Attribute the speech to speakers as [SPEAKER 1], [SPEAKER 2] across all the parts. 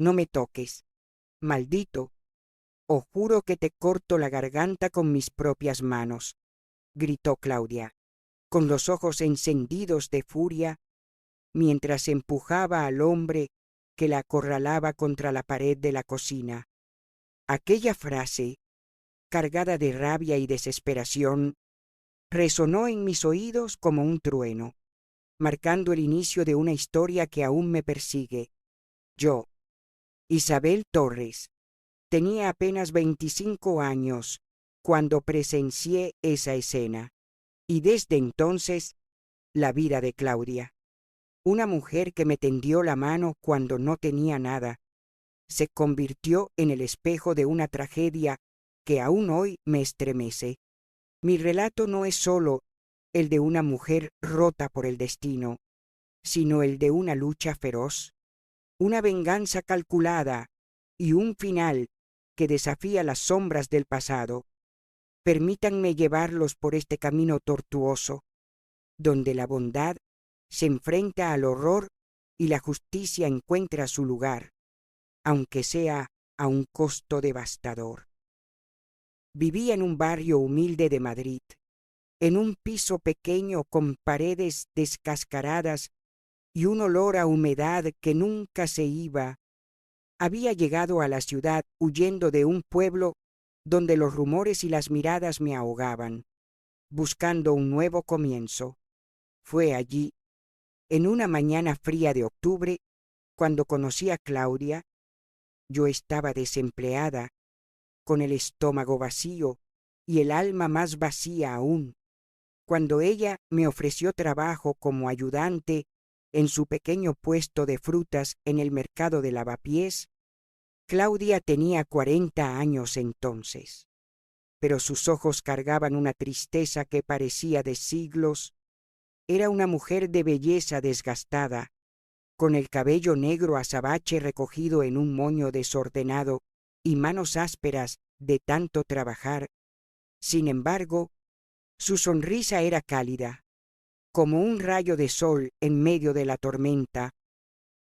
[SPEAKER 1] No me toques, maldito, o juro que te corto la garganta con mis propias manos, gritó Claudia, con los ojos encendidos de furia, mientras empujaba al hombre que la acorralaba contra la pared de la cocina. Aquella frase, cargada de rabia y desesperación, resonó en mis oídos como un trueno, marcando el inicio de una historia que aún me persigue. Yo, Isabel Torres, tenía apenas 25 años cuando presencié esa escena, y desde entonces la vida de Claudia, una mujer que me tendió la mano cuando no tenía nada, se convirtió en el espejo de una tragedia que aún hoy me estremece. Mi relato no es solo el de una mujer rota por el destino, sino el de una lucha feroz, una venganza calculada y un final que desafía las sombras del pasado. Permítanme llevarlos por este camino tortuoso, donde la bondad se enfrenta al horror y la justicia encuentra su lugar, aunque sea a un costo devastador. Vivía en un barrio humilde de Madrid, en un piso pequeño con paredes descascaradas y un olor a humedad que nunca se iba. Había llegado a la ciudad huyendo de un pueblo donde los rumores y las miradas me ahogaban, buscando un nuevo comienzo. Fue allí, en una mañana fría de octubre, cuando conocí a Claudia. Yo estaba desempleada, con el estómago vacío y el alma más vacía aún, cuando ella me ofreció trabajo como ayudante en su pequeño puesto de frutas en el mercado de Lavapiés. Claudia tenía 40 años entonces, pero sus ojos cargaban una tristeza que parecía de siglos. Era una mujer de belleza desgastada, con el cabello negro azabache recogido en un moño desordenado y manos ásperas de tanto trabajar. Sin embargo, su sonrisa era cálida, como un rayo de sol en medio de la tormenta.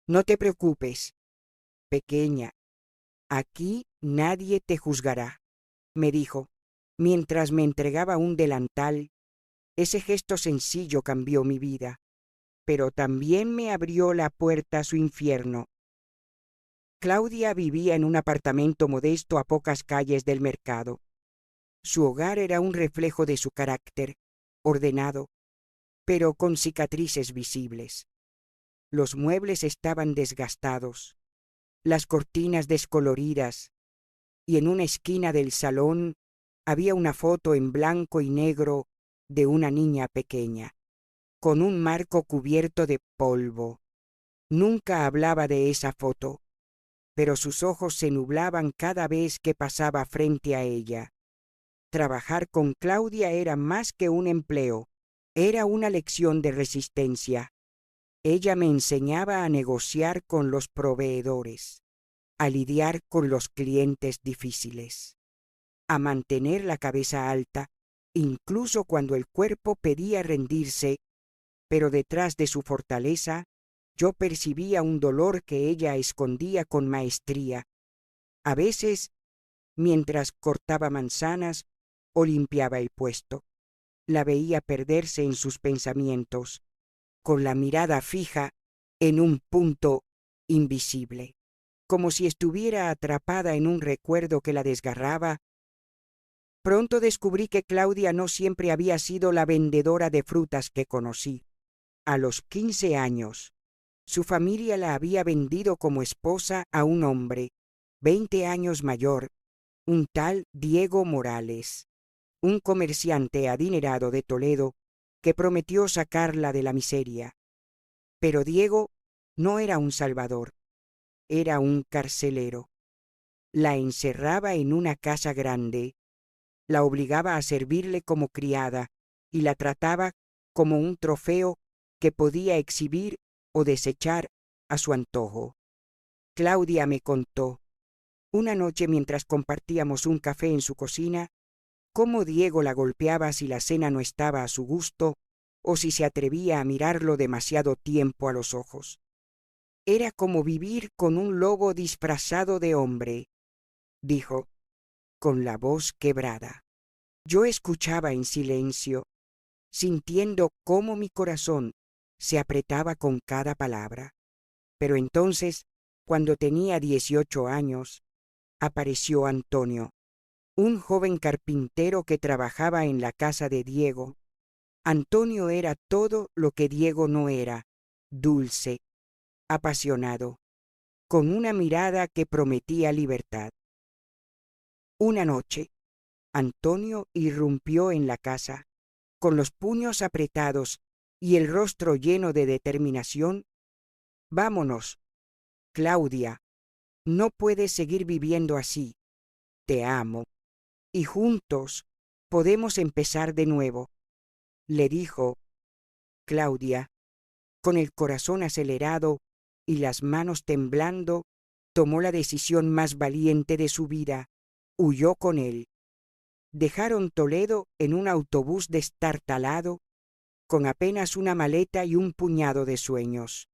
[SPEAKER 1] No te preocupes, pequeña, aquí nadie te juzgará, me dijo, mientras me entregaba un delantal. Ese gesto sencillo cambió mi vida, pero también me abrió la puerta a su infierno. Claudia vivía en un apartamento modesto a pocas calles del mercado. Su hogar era un reflejo de su carácter, ordenado, pero con cicatrices visibles. Los muebles estaban desgastados, las cortinas descoloridas, y en una esquina del salón había una foto en blanco y negro de una niña pequeña, con un marco cubierto de polvo. Nunca hablaba de esa foto, pero sus ojos se nublaban cada vez que pasaba frente a ella. Trabajar con Claudia era más que un empleo, era una lección de resistencia. Ella me enseñaba a negociar con los proveedores, a lidiar con los clientes difíciles, a mantener la cabeza alta, incluso cuando el cuerpo pedía rendirse, pero detrás de su fortaleza yo percibía un dolor que ella escondía con maestría. A veces, mientras cortaba manzanas o limpiaba el puesto, la veía perderse en sus pensamientos, con la mirada fija en un punto invisible, como si estuviera atrapada en un recuerdo que la desgarraba. Pronto descubrí que Claudia no siempre había sido la vendedora de frutas que conocí. A los 15 años, su familia la había vendido como esposa a un hombre, 20 años mayor, un tal Diego Morales, un comerciante adinerado de Toledo que prometió sacarla de la miseria. Pero Diego no era un salvador, era un carcelero. La encerraba en una casa grande, la obligaba a servirle como criada y la trataba como un trofeo que podía exhibir o desechar a su antojo. Claudia me contó, una noche mientras compartíamos un café en su cocina, cómo Diego la golpeaba si la cena no estaba a su gusto o si se atrevía a mirarlo demasiado tiempo a los ojos. Era como vivir con un lobo disfrazado de hombre, dijo, con la voz quebrada. Yo escuchaba en silencio, sintiendo cómo mi corazón se apretaba con cada palabra. Pero entonces, cuando tenía 18 años, apareció Antonio, un joven carpintero que trabajaba en la casa de Diego. Antonio era todo lo que Diego no era: dulce, apasionado, con una mirada que prometía libertad. Una noche, Antonio irrumpió en la casa, con los puños apretados y el rostro lleno de determinación. Vámonos, Claudia, no puedes seguir viviendo así. Te amo, y juntos podemos empezar de nuevo, le dijo. Claudia, con el corazón acelerado y las manos temblando, tomó la decisión más valiente de su vida. Huyó con él. Dejaron Toledo en un autobús destartalado, con apenas una maleta y un puñado de sueños.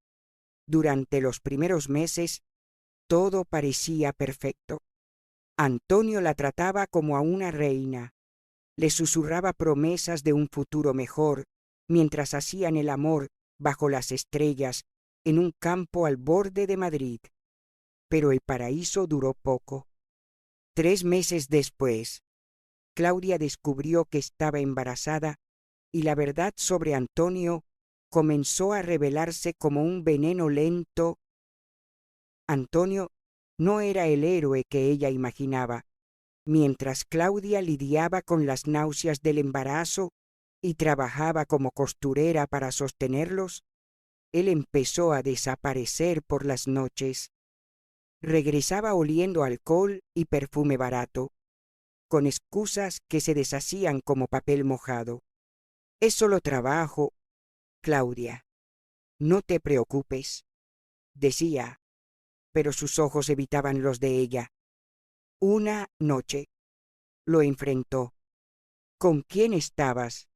[SPEAKER 1] Durante los primeros meses, todo parecía perfecto. Antonio la trataba como a una reina. Le susurraba promesas de un futuro mejor, mientras hacían el amor bajo las estrellas en un campo al borde de Madrid. Pero el paraíso duró poco. 3 meses después, Claudia descubrió que estaba embarazada y la verdad sobre Antonio comenzó a revelarse como un veneno lento. Antonio no era el héroe que ella imaginaba. Mientras Claudia lidiaba con las náuseas del embarazo y trabajaba como costurera para sostenerlos, él empezó a desaparecer por las noches. Regresaba oliendo alcohol y perfume barato, con excusas que se deshacían como papel mojado. Es solo trabajo, Claudia. No te preocupes, decía, pero sus ojos evitaban los de ella. Una noche lo enfrentó. ¿Con quién estabas?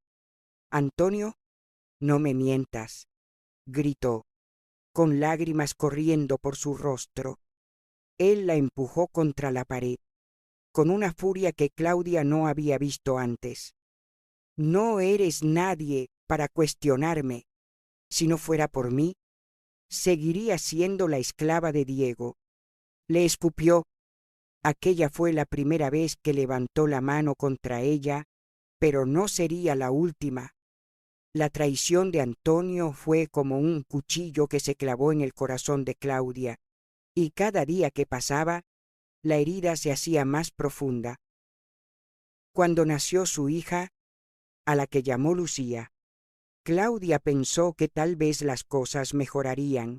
[SPEAKER 1] Antonio, no me mientas, gritó, con lágrimas corriendo por su rostro. Él la empujó contra la pared, con una furia que Claudia no había visto antes. No eres nadie para cuestionarme. Si no fuera por mí, seguiría siendo la esclava de Diego. Le escupió. Aquella fue la primera vez que levantó la mano contra ella, pero no sería la última. La traición de Antonio fue como un cuchillo que se clavó en el corazón de Claudia, y cada día que pasaba, la herida se hacía más profunda. Cuando nació su hija, a la que llamó Lucía, Claudia pensó que tal vez las cosas mejorarían,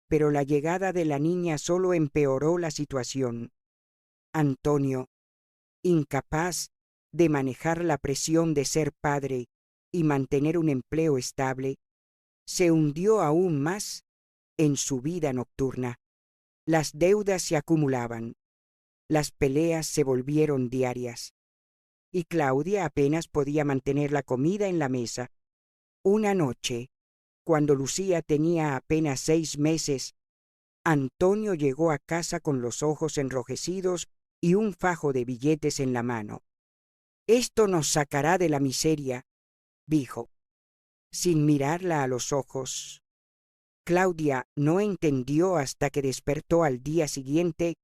[SPEAKER 1] pero la llegada de la niña solo empeoró la situación. Antonio, incapaz de manejar la presión de ser padre y mantener un empleo estable, se hundió aún más en su vida nocturna. Las deudas se acumulaban, las peleas se volvieron diarias, y Claudia apenas podía mantener la comida en la mesa. Una noche, cuando Lucía tenía apenas 6 meses, Antonio llegó a casa con los ojos enrojecidos y un fajo de billetes en la mano. «Esto nos sacará de la miseria», dijo, sin mirarla a los ojos. Claudia no entendió hasta que despertó al día siguiente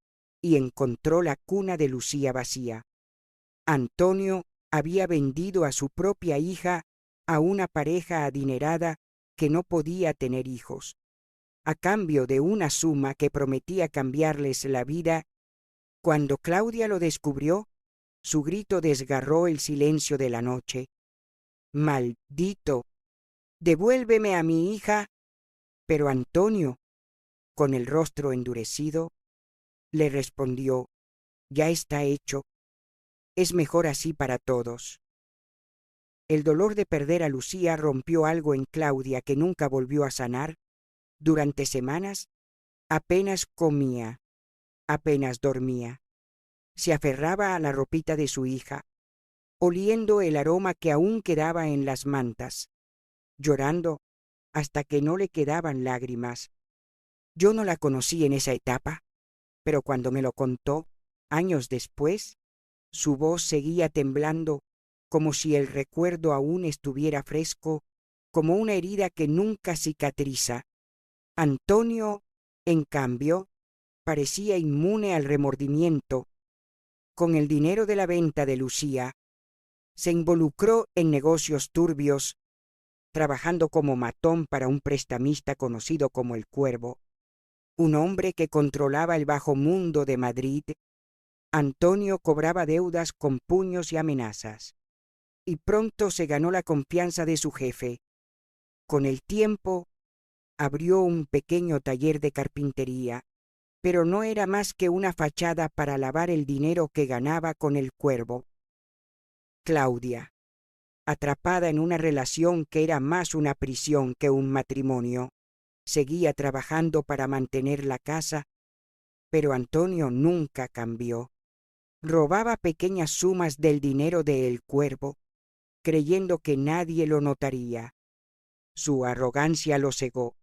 [SPEAKER 1] y encontró la cuna de Lucía vacía. Antonio había vendido a su propia hija a una pareja adinerada que no podía tener hijos. A cambio de una suma que prometía cambiarles la vida. Cuando Claudia lo descubrió, su grito desgarró el silencio de la noche. «¡Maldito! ¡Devuélveme a mi hija!». Pero Antonio, con el rostro endurecido, le respondió: «Ya está hecho. Es mejor así para todos». El dolor de perder a Lucía rompió algo en Claudia que nunca volvió a sanar. Durante semanas, apenas comía, apenas dormía. Se aferraba a la ropita de su hija, oliendo el aroma que aún quedaba en las mantas, llorando hasta que no le quedaban lágrimas. Yo no la conocí en esa etapa, pero cuando me lo contó, años después, su voz seguía temblando como si el recuerdo aún estuviera fresco, como una herida que nunca cicatriza. Antonio, en cambio, parecía inmune al remordimiento. Con el dinero de la venta de Lucía, se involucró en negocios turbios, trabajando como matón para un prestamista conocido como el Cuervo, un hombre que controlaba el bajo mundo de Madrid. Antonio cobraba deudas con puños y amenazas, y pronto se ganó la confianza de su jefe. Con el tiempo, abrió un pequeño taller de carpintería, pero no era más que una fachada para lavar el dinero que ganaba con el Cuervo. Claudia, atrapada en una relación que era más una prisión que un matrimonio, seguía trabajando para mantener la casa, pero Antonio nunca cambió. Robaba pequeñas sumas del dinero de El Cuervo, creyendo que nadie lo notaría. Su arrogancia lo cegó,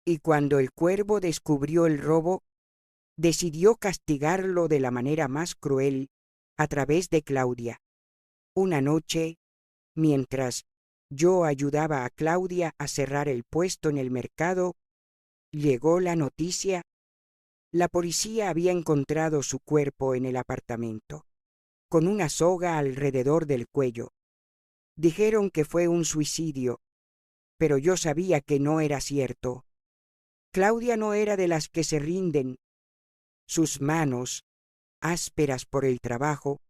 [SPEAKER 1] y cuando El Cuervo descubrió el robo, decidió castigarlo de la manera más cruel a través de Claudia. Una noche, mientras yo ayudaba a Claudia a cerrar el puesto en el mercado, llegó la noticia. La policía había encontrado su cuerpo en el apartamento, con una soga alrededor del cuello. Dijeron que fue un suicidio, pero yo sabía que no era cierto. Claudia no era de las que se rinden. Sus manos, ásperas por el trabajo,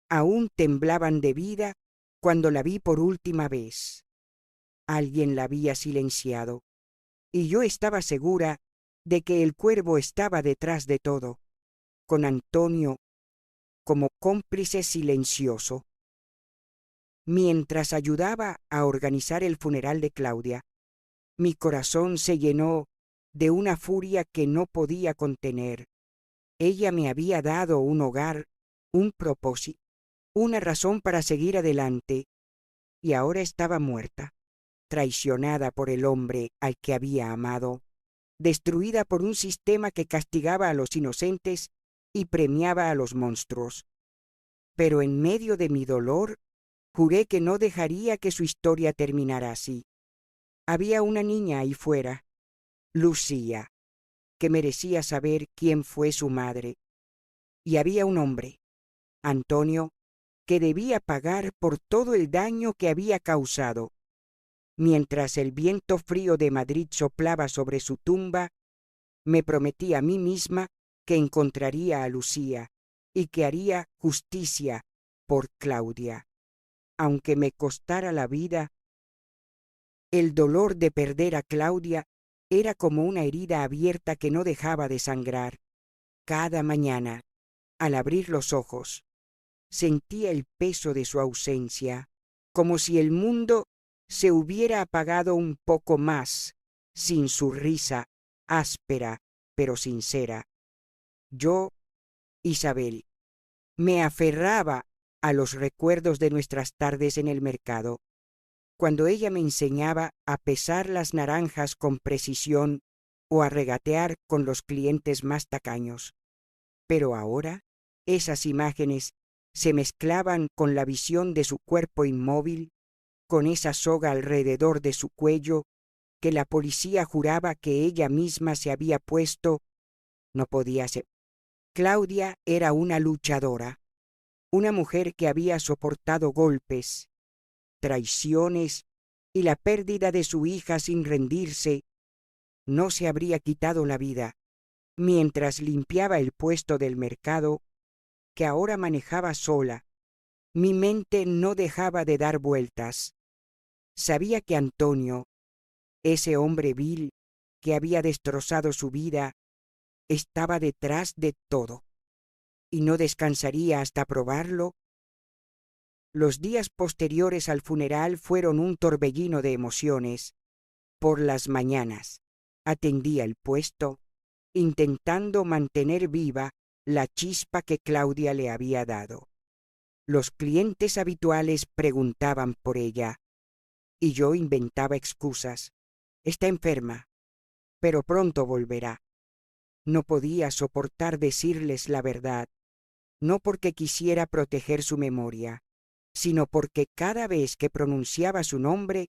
[SPEAKER 1] aún temblaban de vida cuando la vi por última vez. Alguien la había silenciado, y yo estaba segura de que el Cuervo estaba detrás de todo, con Antonio como cómplice silencioso. Mientras ayudaba a organizar el funeral de Claudia, mi corazón se llenó de una furia que no podía contener. Ella me había dado un hogar, un propósito, una razón para seguir adelante, y ahora estaba muerta, traicionada por el hombre al que había amado, destruida por un sistema que castigaba a los inocentes y premiaba a los monstruos. Pero en medio de mi dolor, juré que no dejaría que su historia terminara así. Había una niña ahí fuera, Lucía, que merecía saber quién fue su madre. Y había un hombre, Antonio, que debía pagar por todo el daño que había causado. Mientras el viento frío de Madrid soplaba sobre su tumba, me prometí a mí misma que encontraría a Lucía y que haría justicia por Claudia. Aunque me costara la vida, el dolor de perder a Claudia era como una herida abierta que no dejaba de sangrar. Cada mañana, al abrir los ojos, sentía el peso de su ausencia, como si el mundo se hubiera apagado un poco más sin su risa áspera pero sincera. Yo, Isabel, me aferraba a los recuerdos de nuestras tardes en el mercado, cuando ella me enseñaba a pesar las naranjas con precisión o a regatear con los clientes más tacaños. Pero ahora, esas imágenes se mezclaban con la visión de su cuerpo inmóvil, con esa soga alrededor de su cuello que la policía juraba que ella misma se había puesto. No podía ser. Claudia era una luchadora, una mujer que había soportado golpes, traiciones y la pérdida de su hija sin rendirse. No se habría quitado la vida mientras limpiaba el puesto del mercado que ahora manejaba sola. Mi mente no dejaba de dar vueltas. Sabía que Antonio, ese hombre vil que había destrozado su vida, estaba detrás de todo, y no descansaría hasta probarlo. Los días posteriores al funeral fueron un torbellino de emociones. Por las mañanas atendía el puesto, intentando mantener viva la chispa que Claudia le había dado. Los clientes habituales preguntaban por ella, y yo inventaba excusas. Está enferma, pero pronto volverá. No podía soportar decirles la verdad, no porque quisiera proteger su memoria, sino porque cada vez que pronunciaba su nombre,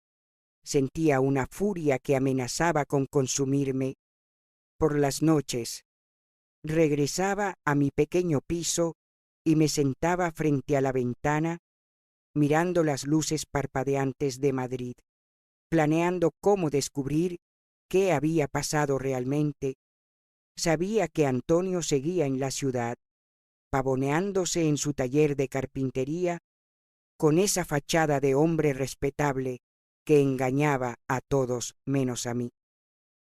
[SPEAKER 1] sentía una furia que amenazaba con consumirme. Por las noches, regresaba a mi pequeño piso y me sentaba frente a la ventana, mirando las luces parpadeantes de Madrid, planeando cómo descubrir qué había pasado realmente. Sabía que Antonio seguía en la ciudad, pavoneándose en su taller de carpintería, con esa fachada de hombre respetable que engañaba a todos menos a mí.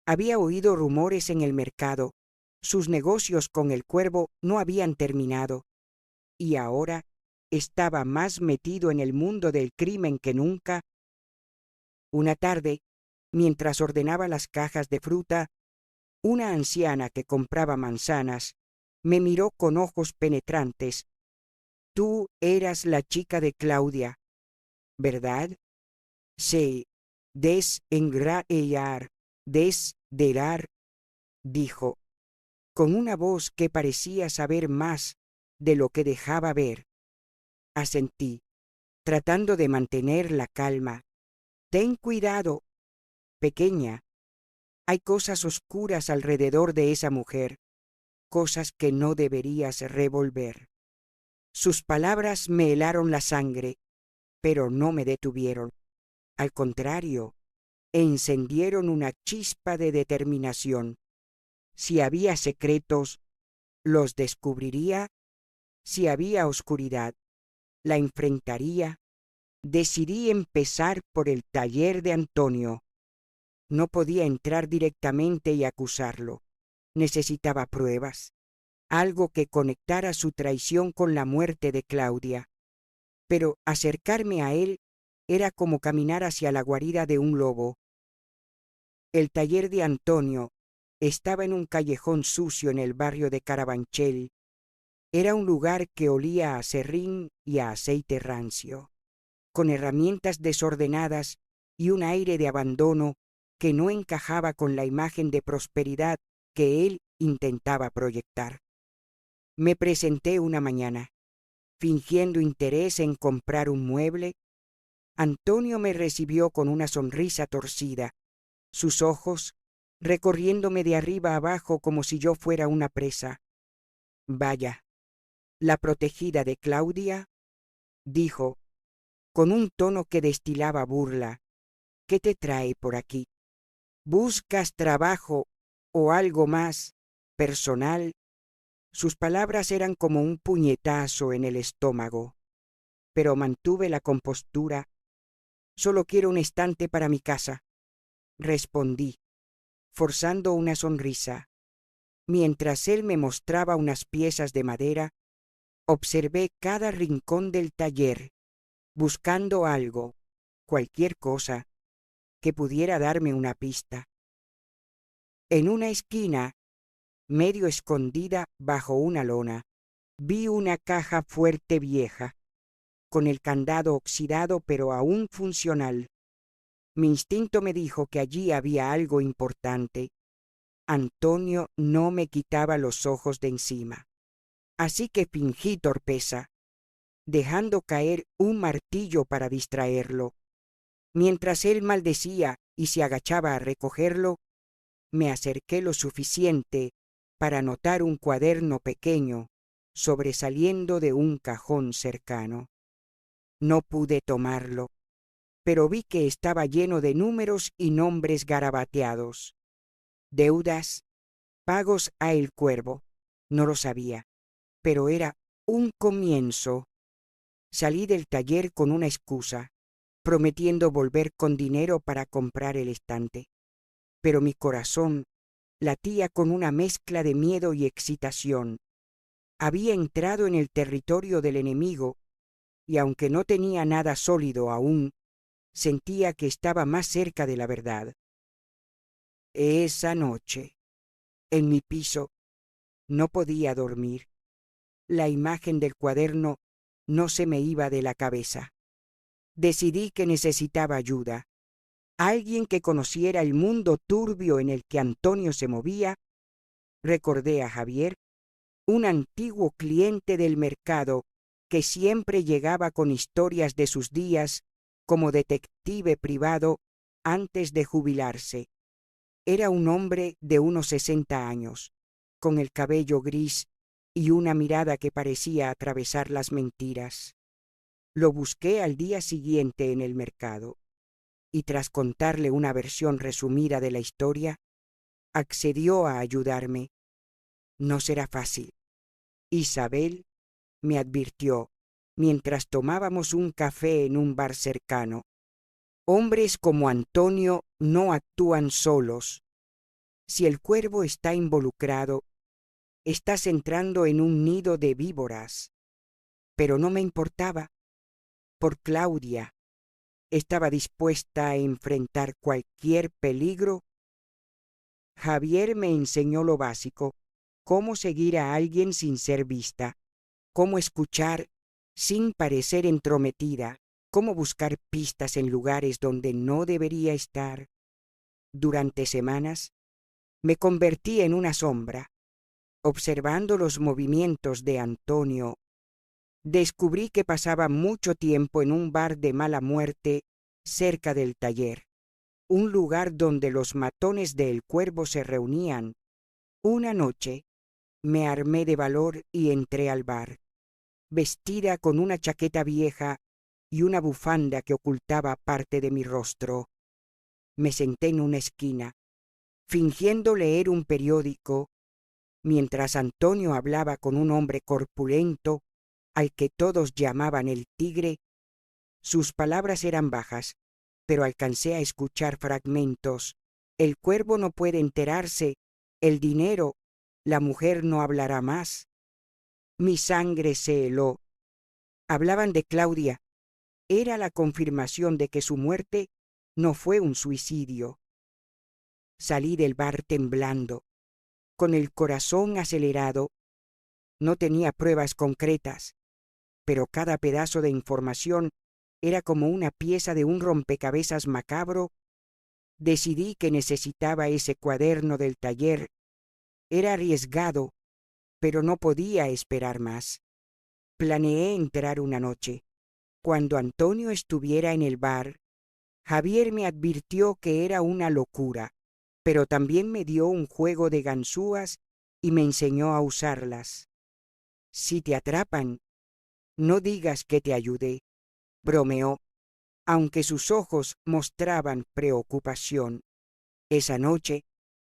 [SPEAKER 1] Había oído rumores en el mercado, sus negocios con el Cuervo no habían terminado, y ahora estaba más metido en el mundo del crimen que nunca. Una tarde, mientras ordenaba las cajas de fruta, una anciana que compraba manzanas me miró con ojos penetrantes. Tú eras la chica de Claudia, ¿verdad? Sí, desderar, dijo, con una voz que parecía saber más de lo que dejaba ver. Asentí, tratando de mantener la calma. Ten cuidado, pequeña. Hay cosas oscuras alrededor de esa mujer, cosas que no deberías revolver. Sus palabras me helaron la sangre, pero no me detuvieron. Al contrario, encendieron una chispa de determinación. Si había secretos, los descubriría. Si había oscuridad, la enfrentaría. Decidí empezar por el taller de Antonio. No podía entrar directamente y acusarlo. Necesitaba pruebas, algo que conectara su traición con la muerte de Claudia. Pero acercarme a él era como caminar hacia la guarida de un lobo. El taller de Antonio estaba en un callejón sucio en el barrio de Carabanchel. Era un lugar que olía a serrín y a aceite rancio, con herramientas desordenadas y un aire de abandono que no encajaba con la imagen de prosperidad que él intentaba proyectar. Me presenté una mañana, fingiendo interés en comprar un mueble. Antonio me recibió con una sonrisa torcida, sus ojos recorriéndome de arriba abajo como si yo fuera una presa. Vaya, la protegida de Claudia, dijo, con un tono que destilaba burla. ¿Qué te trae por aquí? ¿Buscas trabajo o algo más personal? Sus palabras eran como un puñetazo en el estómago, pero mantuve la compostura. Solo quiero un estante para mi casa, respondí, forzando una sonrisa. Mientras él me mostraba unas piezas de madera, observé cada rincón del taller, buscando algo, cualquier cosa, que pudiera darme una pista. En una esquina, medio escondida bajo una lona, vi una caja fuerte vieja, con el candado oxidado pero aún funcional. Mi instinto me dijo que allí había algo importante. Antonio no me quitaba los ojos de encima. Así que fingí torpeza, dejando caer un martillo para distraerlo. Mientras él maldecía y se agachaba a recogerlo, me acerqué lo suficiente para notar un cuaderno pequeño sobresaliendo de un cajón cercano. No pude tomarlo, pero vi que estaba lleno de números y nombres garabateados. Deudas, pagos a El Cuervo. No lo sabía, pero era un comienzo. Salí del taller con una excusa, prometiendo volver con dinero para comprar el estante. Pero mi corazón latía con una mezcla de miedo y excitación. Había entrado en el territorio del enemigo, y aunque no tenía nada sólido aún, sentía que estaba más cerca de la verdad. Esa noche, en mi piso, no podía dormir. La imagen del cuaderno no se me iba de la cabeza. Decidí que necesitaba ayuda. alguien que conociera el mundo turbio en el que Antonio se movía. Recordé a Javier, un antiguo cliente del mercado que siempre llegaba con historias de sus días como detective privado antes de jubilarse. Era un hombre de unos 60 años, con el cabello gris y una mirada que parecía atravesar las mentiras. Lo busqué al día siguiente en el mercado, y tras contarle una versión resumida de la historia, accedió a ayudarme. No será fácil. Isabel me advirtió, mientras tomábamos un café en un bar cercano. Hombres como Antonio no actúan solos. Si el cuervo está involucrado, estás entrando en un nido de víboras. Pero no me importaba. Por Claudia, estaba dispuesta a enfrentar cualquier peligro. Javier me enseñó lo básico: cómo seguir a alguien sin ser vista, cómo escuchar sin parecer entrometida, cómo buscar pistas en lugares donde no debería estar. Durante semanas me convertí en una sombra. Observando los movimientos de Antonio, descubrí que pasaba mucho tiempo en un bar de mala muerte cerca del taller, un lugar donde los matones del Cuervo se reunían. Una noche me armé de valor y entré al bar, vestida con una chaqueta vieja y una bufanda que ocultaba parte de mi rostro. Me senté en una esquina, fingiendo leer un periódico, mientras Antonio hablaba con un hombre corpulento al que todos llamaban el Tigre. Sus palabras eran bajas, pero alcancé a escuchar fragmentos. El cuervo no puede enterarse, el dinero, la mujer no hablará más. Mi sangre se heló. Hablaban de Claudia. Era la confirmación de que su muerte no fue un suicidio. Salí del bar temblando, con el corazón acelerado. No tenía pruebas concretas, pero cada pedazo de información era como una pieza de un rompecabezas macabro. Decidí que necesitaba ese cuaderno del taller. Era arriesgado, pero no podía esperar más. Planeé entrar una noche. Cuando Antonio estuviera en el bar, Javier me advirtió que era una locura, pero también me dio un juego de ganzúas y me enseñó a usarlas. Si te atrapan, no digas que te ayudé, bromeó, aunque sus ojos mostraban preocupación. Esa noche,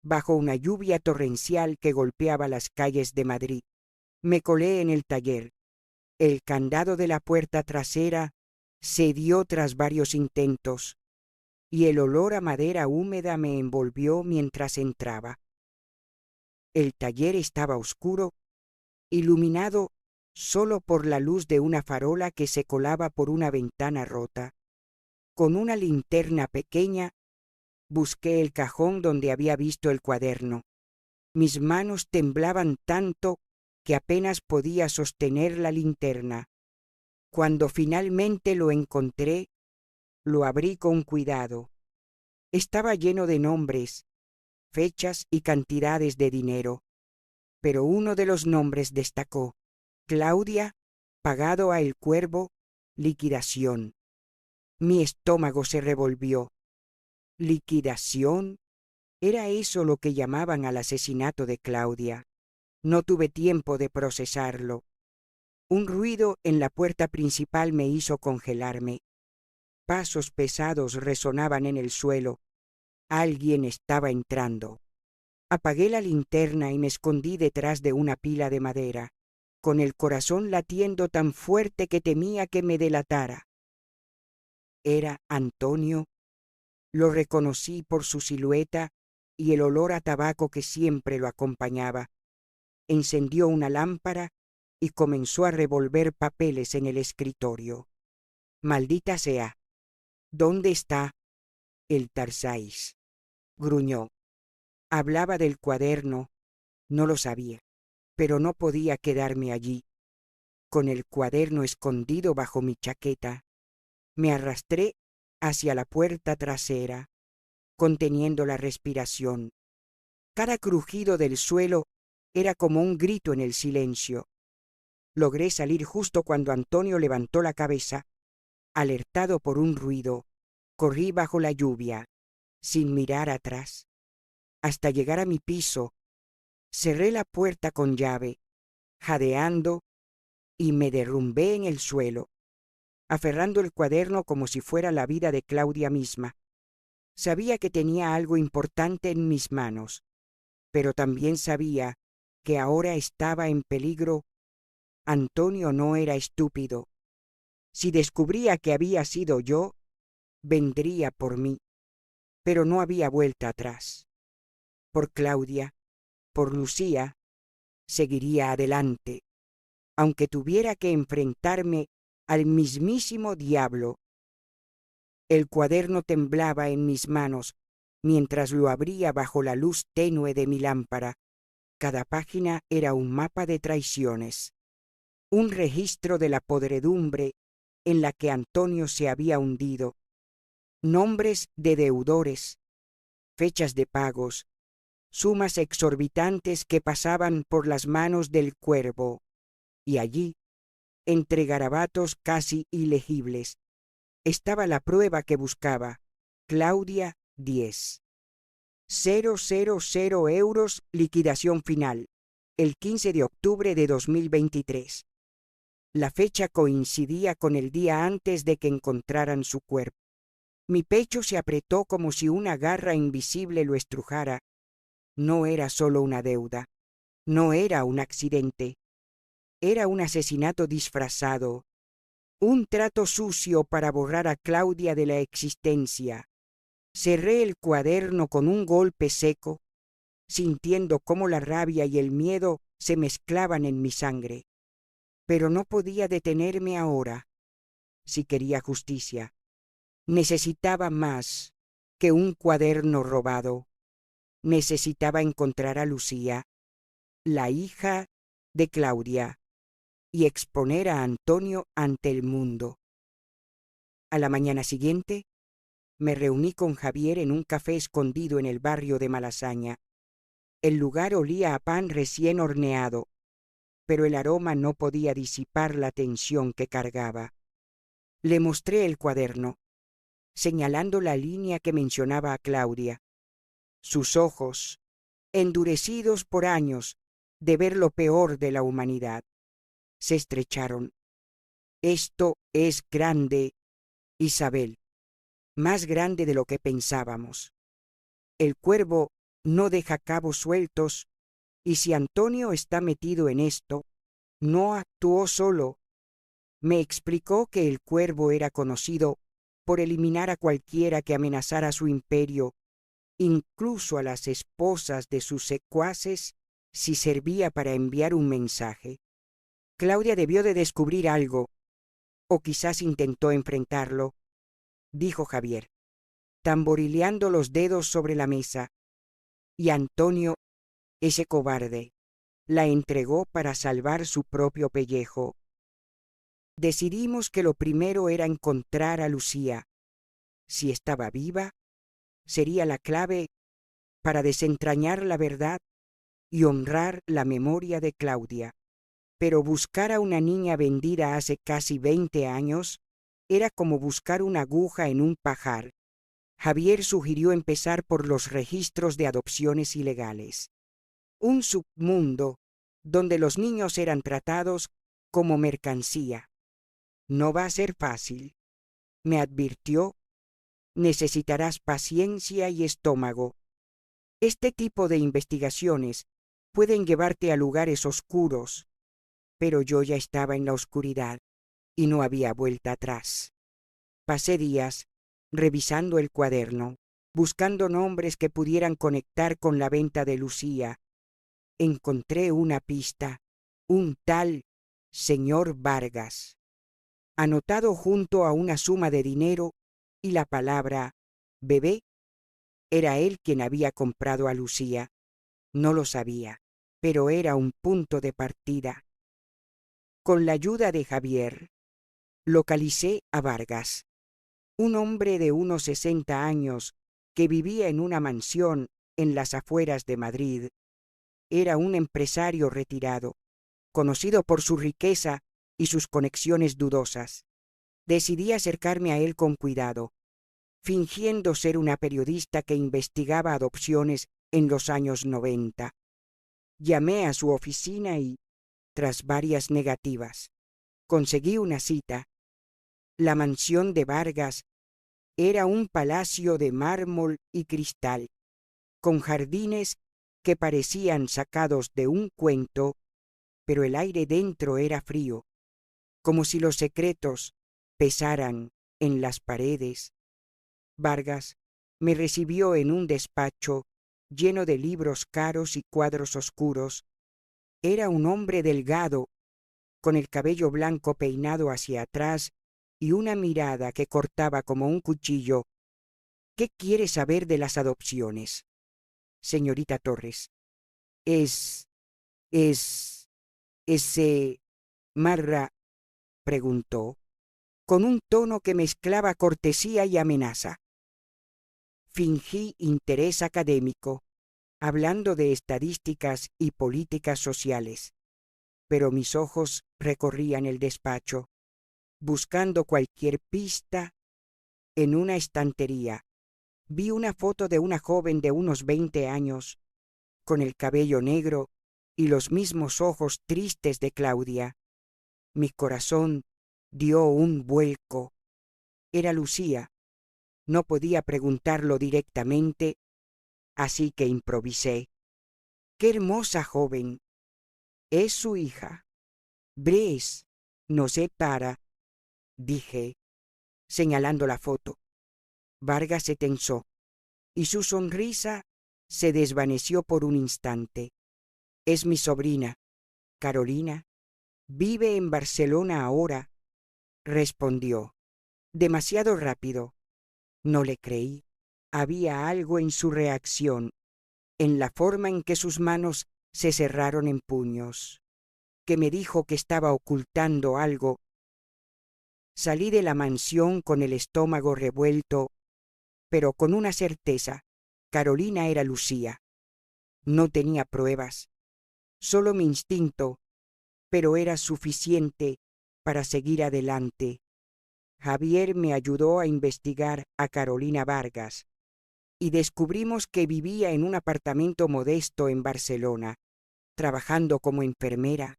[SPEAKER 1] bajo una lluvia torrencial que golpeaba las calles de Madrid, me colé en el taller. El candado de la puerta trasera cedió tras varios intentos, y el olor a madera húmeda me envolvió mientras entraba. El taller estaba oscuro, iluminado solo por la luz de una farola que se colaba por una ventana rota. Con una linterna pequeña, busqué el cajón donde había visto el cuaderno. Mis manos temblaban tanto que apenas podía sostener la linterna. Cuando finalmente lo encontré, lo abrí con cuidado. Estaba lleno de nombres, fechas y cantidades de dinero, pero uno de los nombres destacó: Claudia, pagado a El Cuervo, liquidación. Mi estómago se revolvió. ¿Liquidación? ¿Era eso lo que llamaban al asesinato de Claudia? No tuve tiempo de procesarlo. Un ruido en la puerta principal me hizo congelarme. Pasos pesados resonaban en el suelo. Alguien estaba entrando. Apagué la linterna y me escondí detrás de una pila de madera, con el corazón latiendo tan fuerte que temía que me delatara. Era Antonio. Lo reconocí por su silueta y el olor a tabaco que siempre lo acompañaba. Encendió una lámpara y comenzó a revolver papeles en el escritorio. «Maldita sea, ¿dónde está el Tarsáis?», gruñó. Hablaba del cuaderno. No lo sabía, pero no podía quedarme allí, con el cuaderno escondido bajo mi chaqueta. Me arrastré hacia la puerta trasera. conteniendo la respiración. Cada crujido del suelo era como un grito en el silencio. Logré salir justo cuando Antonio levantó la cabeza. Alertado por un ruido, corrí bajo la lluvia, sin mirar atrás, hasta llegar a mi piso. Cerré la puerta con llave, jadeando, y me derrumbé en el suelo, aferrando el cuaderno como si fuera la vida de Claudia misma. Sabía que tenía algo importante en mis manos, pero también sabía que ahora estaba en peligro. Antonio no era estúpido. Si descubría que había sido yo, vendría por mí, pero no había vuelta atrás. Por Claudia, por Lucía, seguiría adelante, aunque tuviera que enfrentarme al mismísimo diablo. El cuaderno temblaba en mis manos mientras lo abría bajo la luz tenue de mi lámpara. Cada página era un mapa de traiciones, un registro de la podredumbre en la que Antonio se había hundido, nombres de deudores, fechas de pagos, sumas exorbitantes que pasaban por las manos del cuervo, y allí, entre garabatos casi ilegibles, estaba la prueba que buscaba: Claudia 10. 000 euros, liquidación final, el 15 de octubre de 2023. La fecha coincidía con el día antes de que encontraran su cuerpo. Mi pecho se apretó como si una garra invisible lo estrujara. No era solo una deuda, no era un accidente, era un asesinato disfrazado, un trato sucio para borrar a Claudia de la existencia. Cerré el cuaderno con un golpe seco, sintiendo cómo la rabia y el miedo se mezclaban en mi sangre. Pero no podía detenerme ahora. Si quería justicia, necesitaba más que un cuaderno robado. Necesitaba encontrar a Lucía, la hija de Claudia, y exponer a Antonio ante el mundo. A la mañana siguiente, me reuní con Javier en un café escondido en el barrio de Malasaña. El lugar olía a pan recién horneado, pero el aroma no podía disipar la tensión que cargaba. Le mostré el cuaderno, señalando la línea que mencionaba a Claudia. Sus ojos, endurecidos por años de ver lo peor de la humanidad, se estrecharon. Esto es grande, Isabel, más grande de lo que pensábamos. El cuervo no deja cabos sueltos, y si Antonio está metido en esto, no actuó solo. Me explicó que el cuervo era conocido por eliminar a cualquiera que amenazara su imperio, incluso a las esposas de sus secuaces, si servía para enviar un mensaje. Claudia debió de descubrir algo, o quizás intentó enfrentarlo, dijo Javier, tamborileando los dedos sobre la mesa. Y Antonio, ese cobarde, la entregó para salvar su propio pellejo. Decidimos que lo primero era encontrar a Lucía. Si estaba viva, sería la clave para desentrañar la verdad y honrar la memoria de Claudia. Pero buscar a una niña vendida hace casi 20 años era como buscar una aguja en un pajar. Javier sugirió empezar por los registros de adopciones ilegales, un submundo donde los niños eran tratados como mercancía. No va a ser fácil, me advirtió. Necesitarás paciencia y estómago. Este tipo de investigaciones pueden llevarte a lugares oscuros, pero yo ya estaba en la oscuridad y no había vuelta atrás. Pasé días revisando el cuaderno, buscando nombres que pudieran conectar con la venta de Lucía. Encontré una pista, un tal señor Vargas, anotado junto a una suma de dinero y la palabra bebé. Era él quien había comprado a Lucía. No lo sabía, pero era un punto de partida. Con la ayuda de Javier, localicé a Vargas, un hombre de unos 60 años que vivía en una mansión en las afueras de Madrid. Era un empresario retirado, conocido por su riqueza y sus conexiones dudosas. Decidí acercarme a él con cuidado, fingiendo ser una periodista que investigaba adopciones en los años 90. Llamé a su oficina y, tras varias negativas, conseguí una cita. La mansión de Vargas era un palacio de mármol y cristal, con jardines que parecían sacados de un cuento, pero el aire dentro era frío, como si los secretos pesaran en las paredes. Vargas me recibió en un despacho lleno de libros caros y cuadros oscuros. Era un hombre delgado, con el cabello blanco peinado hacia atrás y una mirada que cortaba como un cuchillo. ¿Qué quiere saber de las adopciones, señorita Torres? Ese Marra, preguntó, con un tono que mezclaba cortesía y amenaza. Fingí interés académico, hablando de estadísticas y políticas sociales, pero mis ojos recorrían el despacho, buscando cualquier pista. En una estantería vi una foto de una joven de unos 20 años, con el cabello negro y los mismos ojos tristes de Claudia. Mi corazón dio un vuelco. Era Lucía. No podía preguntarlo directamente, así que improvisé. ¡Qué hermosa joven! Es su hija. Bres nos separa, dije, señalando la foto. Vargas se tensó, y su sonrisa se desvaneció por un instante. Es mi sobrina, Carolina. Vive en Barcelona ahora, respondió. Demasiado rápido. No le creí. Había algo en su reacción, en la forma en que sus manos se cerraron en puños, que me dijo que estaba ocultando algo. Salí de la mansión con el estómago revuelto, pero con una certeza: Carolina era Lucía. No tenía pruebas, solo mi instinto, pero era suficiente para seguir adelante. Javier me ayudó a investigar a Carolina Vargas y descubrimos que vivía en un apartamento modesto en Barcelona, trabajando como enfermera.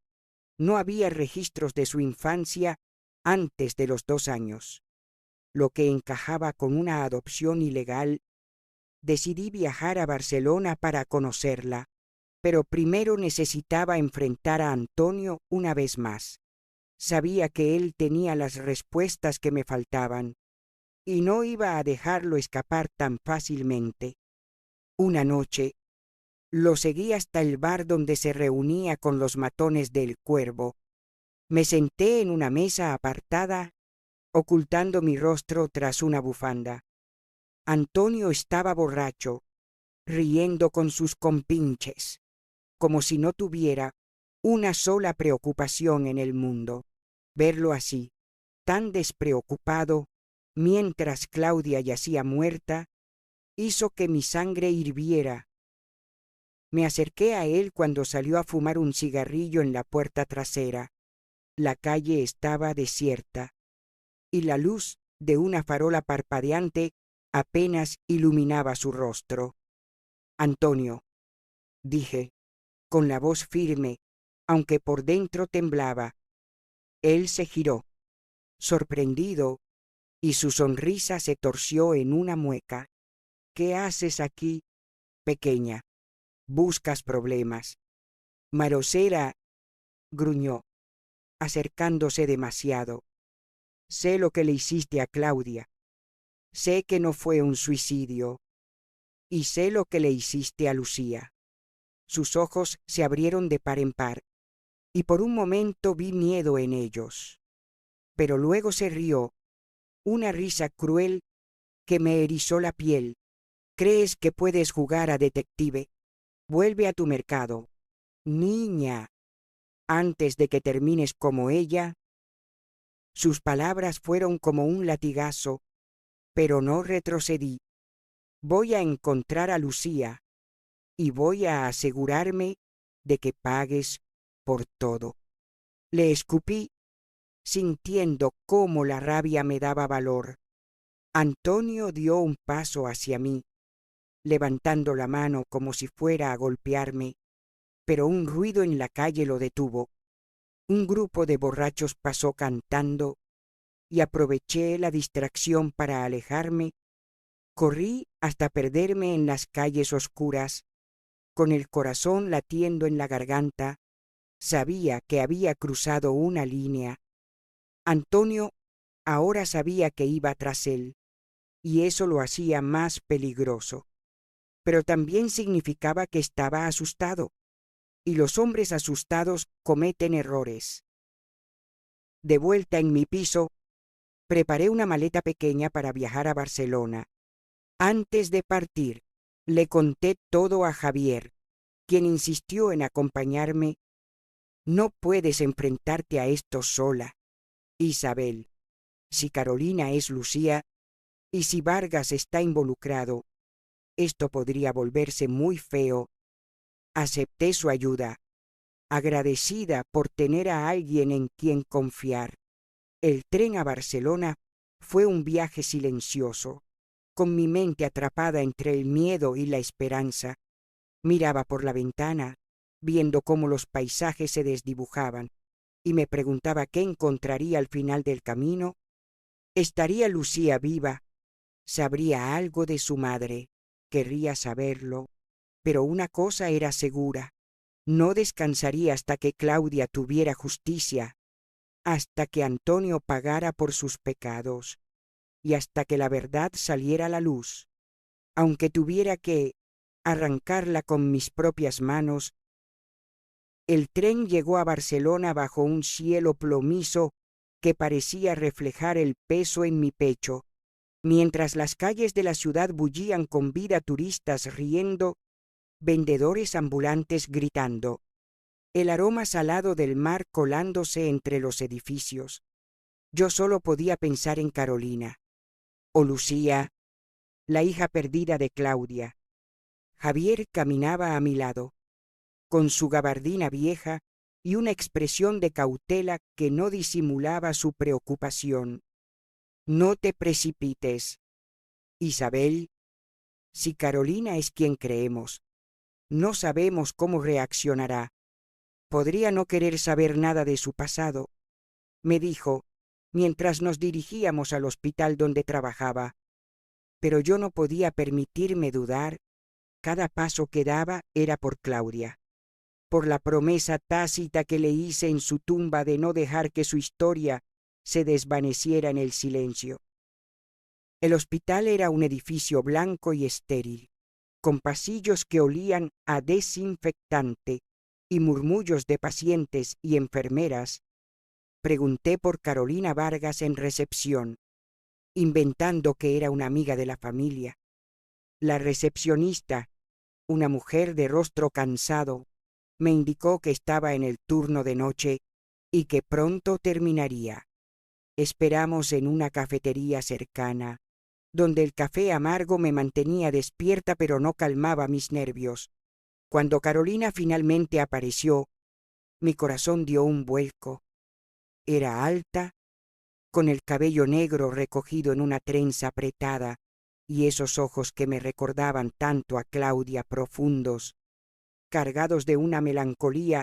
[SPEAKER 1] No había registros de su infancia antes de los 2 años, lo que encajaba con una adopción ilegal. Decidí viajar a Barcelona para conocerla, pero primero necesitaba enfrentar a Antonio una vez más. Sabía que él tenía las respuestas que me faltaban, y no iba a dejarlo escapar tan fácilmente. Una noche, lo seguí hasta el bar donde se reunía con los matones del Cuervo. Me senté en una mesa apartada, ocultando mi rostro tras una bufanda. Antonio estaba borracho, riendo con sus compinches, como si no tuviera una sola preocupación en el mundo. Verlo así, tan despreocupado, mientras Claudia yacía muerta, hizo que mi sangre hirviera. Me acerqué a él cuando salió a fumar un cigarrillo en la puerta trasera. La calle estaba desierta, y la luz de una farola parpadeante apenas iluminaba su rostro. Antonio, dije, con la voz firme, aunque por dentro temblaba. Él se giró, sorprendido, y su sonrisa se torció en una mueca. ¿Qué haces aquí, pequeña? Buscas problemas. Marosera, gruñó, acercándose demasiado. Sé lo que le hiciste a Claudia. Sé que no fue un suicidio. Y sé lo que le hiciste a Lucía. Sus ojos se abrieron de par en par, y por un momento vi miedo en ellos. Pero luego se rió, una risa cruel que me erizó la piel. ¿Crees que puedes jugar a detective? Vuelve a tu mercado. Niña, antes de que termines como ella. Sus palabras fueron como un latigazo, pero no retrocedí. Voy a encontrar a Lucía y voy a asegurarme de que pagues por todo. Le escupí, sintiendo cómo la rabia me daba valor. Antonio dio un paso hacia mí, levantando la mano como si fuera a golpearme, pero un ruido en la calle lo detuvo. Un grupo de borrachos pasó cantando y aproveché la distracción para alejarme. Corrí hasta perderme en las calles oscuras, con el corazón latiendo en la garganta. Sabía que había cruzado una línea. Antonio ahora sabía que iba tras él, y eso lo hacía más peligroso. Pero también significaba que estaba asustado, y los hombres asustados cometen errores. De vuelta en mi piso, preparé una maleta pequeña para viajar a Barcelona. Antes de partir, le conté todo a Javier, quien insistió en acompañarme. No puedes enfrentarte a esto sola, Isabel. Si Carolina es Lucía, y si Vargas está involucrado, esto podría volverse muy feo. Acepté su ayuda, agradecida por tener a alguien en quien confiar. El tren a Barcelona fue un viaje silencioso. Con mi mente atrapada entre el miedo y la esperanza, miraba por la ventana, viendo cómo los paisajes se desdibujaban, y me preguntaba qué encontraría al final del camino. ¿Estaría Lucía viva? ¿Sabría algo de su madre? Querría saberlo, pero una cosa era segura: no descansaría hasta que Claudia tuviera justicia, hasta que Antonio pagara por sus pecados, y hasta que la verdad saliera a la luz. Aunque tuviera que arrancarla con mis propias manos. El tren llegó a Barcelona bajo un cielo plomizo que parecía reflejar el peso en mi pecho. Mientras las calles de la ciudad bullían con vida, turistas riendo, vendedores ambulantes gritando, el aroma salado del mar colándose entre los edificios. Yo solo podía pensar en Carolina, o Lucía, la hija perdida de Claudia. Javier caminaba a mi lado, con su gabardina vieja y una expresión de cautela que no disimulaba su preocupación. No te precipites, Isabel. Si Carolina es quien creemos, no sabemos cómo reaccionará. Podría no querer saber nada de su pasado, me dijo, mientras nos dirigíamos al hospital donde trabajaba. Pero yo no podía permitirme dudar. Cada paso que daba era por Claudia, por la promesa tácita que le hice en su tumba de no dejar que su historia se desvaneciera en el silencio. El hospital era un edificio blanco y estéril, con pasillos que olían a desinfectante y murmullos de pacientes y enfermeras. Pregunté por Carolina Vargas en recepción, inventando que era una amiga de la familia. La recepcionista, una mujer de rostro cansado, me indicó que estaba en el turno de noche y que pronto terminaría. Esperamos en una cafetería cercana, donde el café amargo me mantenía despierta pero no calmaba mis nervios. Cuando Carolina finalmente apareció, mi corazón dio un vuelco. Era alta, con el cabello negro recogido en una trenza apretada, y esos ojos que me recordaban tanto a Claudia, profundos, cargados de una melancolía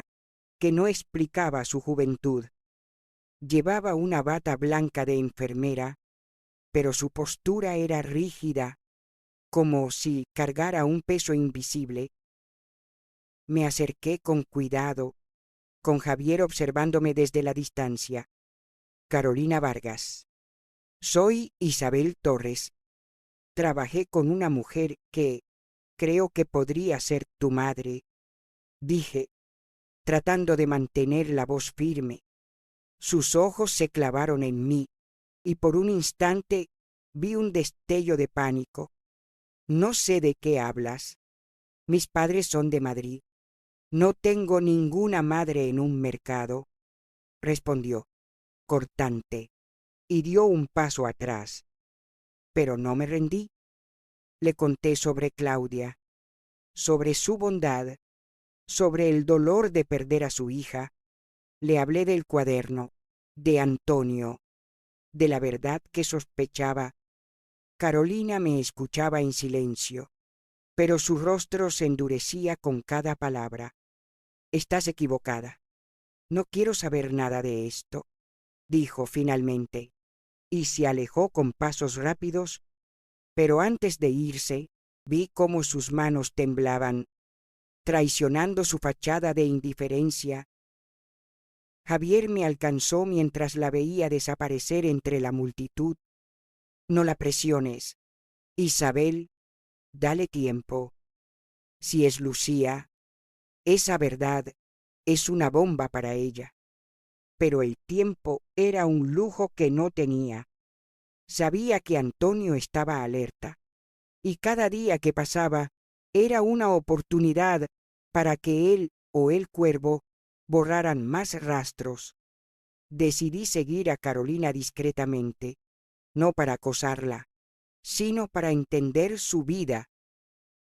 [SPEAKER 1] que no explicaba su juventud. Llevaba una bata blanca de enfermera, pero su postura era rígida, como si cargara un peso invisible. Me acerqué con cuidado, con Javier observándome desde la distancia. Carolina Vargas. Soy Isabel Torres. Trabajé con una mujer que creo que podría ser tu madre, dije, tratando de mantener la voz firme. Sus ojos se clavaron en mí, y por un instante vi un destello de pánico. No sé de qué hablas. Mis padres son de Madrid. No tengo ninguna madre en un mercado, respondió, cortante, y dio un paso atrás. Pero no me rendí. le conté sobre Claudia, sobre su bondad, sobre el dolor de perder a su hija. Le hablé del cuaderno, de Antonio, de la verdad que sospechaba. Carolina me escuchaba en silencio, pero su rostro se endurecía con cada palabra. Estás equivocada. No quiero saber nada de esto, dijo finalmente, y se alejó con pasos rápidos, pero antes de irse, vi cómo sus manos temblaban, traicionando su fachada de indiferencia. Javier me alcanzó mientras la veía desaparecer entre la multitud. No la presiones. Isabel, dale tiempo. Si es Lucía, esa verdad es una bomba para ella. Pero el tiempo era un lujo que no tenía. Sabía que Antonio estaba alerta, y cada día que pasaba era una oportunidad para que él o el cuervo borraran más rastros. Decidí seguir a Carolina discretamente, no para acosarla, sino para entender su vida.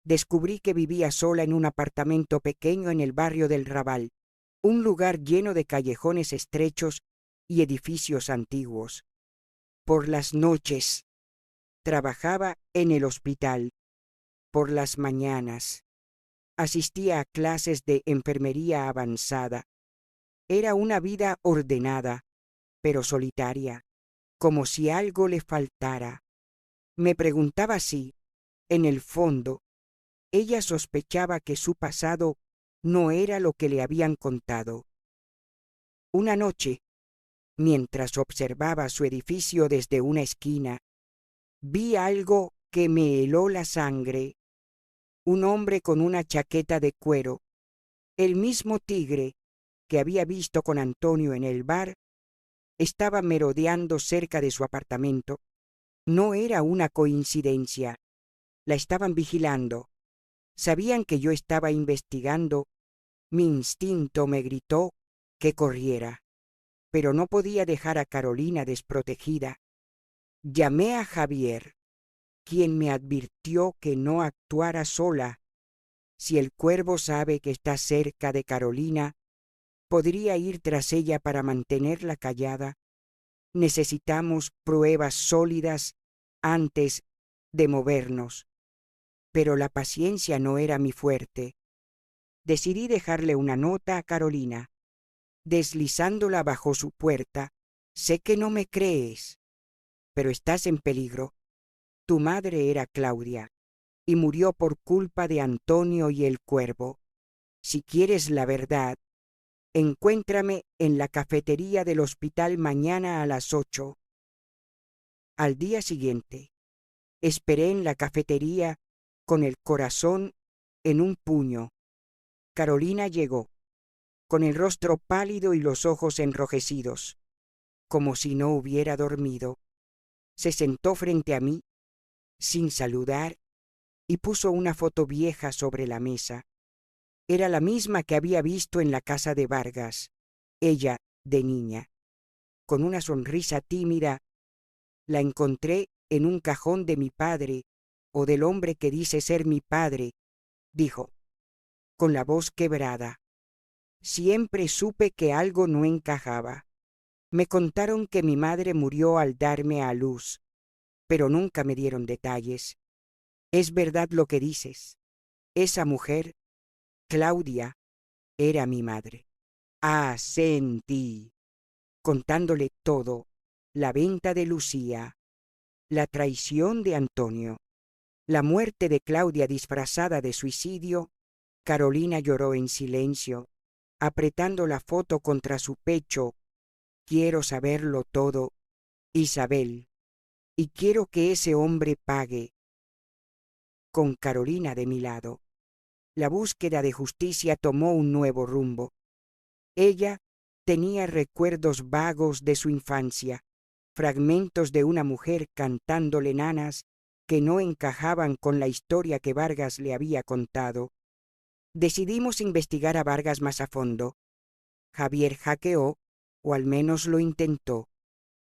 [SPEAKER 1] Descubrí que vivía sola en un apartamento pequeño en el barrio del Raval, un lugar lleno de callejones estrechos y edificios antiguos. Por las noches trabajaba en el hospital. Por las mañanas asistía a clases de enfermería avanzada. Era una vida ordenada, pero solitaria, como si algo le faltara. Me preguntaba si, en el fondo, ella sospechaba que su pasado no era lo que le habían contado. Una noche, mientras observaba su edificio desde una esquina, vi algo que me heló la sangre. Un hombre con una chaqueta de cuero, el mismo tigre que había visto con Antonio en el bar, estaba merodeando cerca de su apartamento. No era una coincidencia. La estaban vigilando. Sabían que yo estaba investigando. Mi instinto me gritó que corriera, pero no podía dejar a Carolina desprotegida. Llamé a Javier, quien me advirtió que no actuara sola. Si el cuervo sabe que está cerca de Carolina, podría ir tras ella para mantenerla callada. Necesitamos pruebas sólidas antes de movernos. Pero la paciencia no era mi fuerte. Decidí dejarle una nota a Carolina, deslizándola bajo su puerta. Sé que no me crees, pero estás en peligro. Tu madre era Claudia, y murió por culpa de Antonio y el cuervo. Si quieres la verdad, encuéntrame en la cafetería del hospital mañana a las 8. Al día siguiente, esperé en la cafetería con el corazón en un puño. Carolina llegó, con el rostro pálido y los ojos enrojecidos, como si no hubiera dormido. Se sentó frente a mí, sin saludar, y puso una foto vieja sobre la mesa. Era la misma que había visto en la casa de Vargas, ella de niña. Con una sonrisa tímida, la encontré en un cajón de mi padre, o del hombre que dice ser mi padre, dijo, con la voz quebrada. Siempre supe que algo no encajaba. Me contaron que mi madre murió al darme a luz, pero nunca me dieron detalles. Es verdad lo que dices. Esa mujer, Claudia, era mi madre. Asentí, contándole todo, la venta de Lucía, la traición de Antonio, la muerte de Claudia disfrazada de suicidio. Carolina lloró en silencio, apretando la foto contra su pecho. Quiero saberlo todo, Isabel, y quiero que ese hombre pague. Con Carolina de mi lado, la búsqueda de justicia tomó un nuevo rumbo. Ella tenía recuerdos vagos de su infancia, fragmentos de una mujer cantándole nanas que no encajaban con la historia que Vargas le había contado. Decidimos investigar a Vargas más a fondo. Javier hackeó, o al menos lo intentó.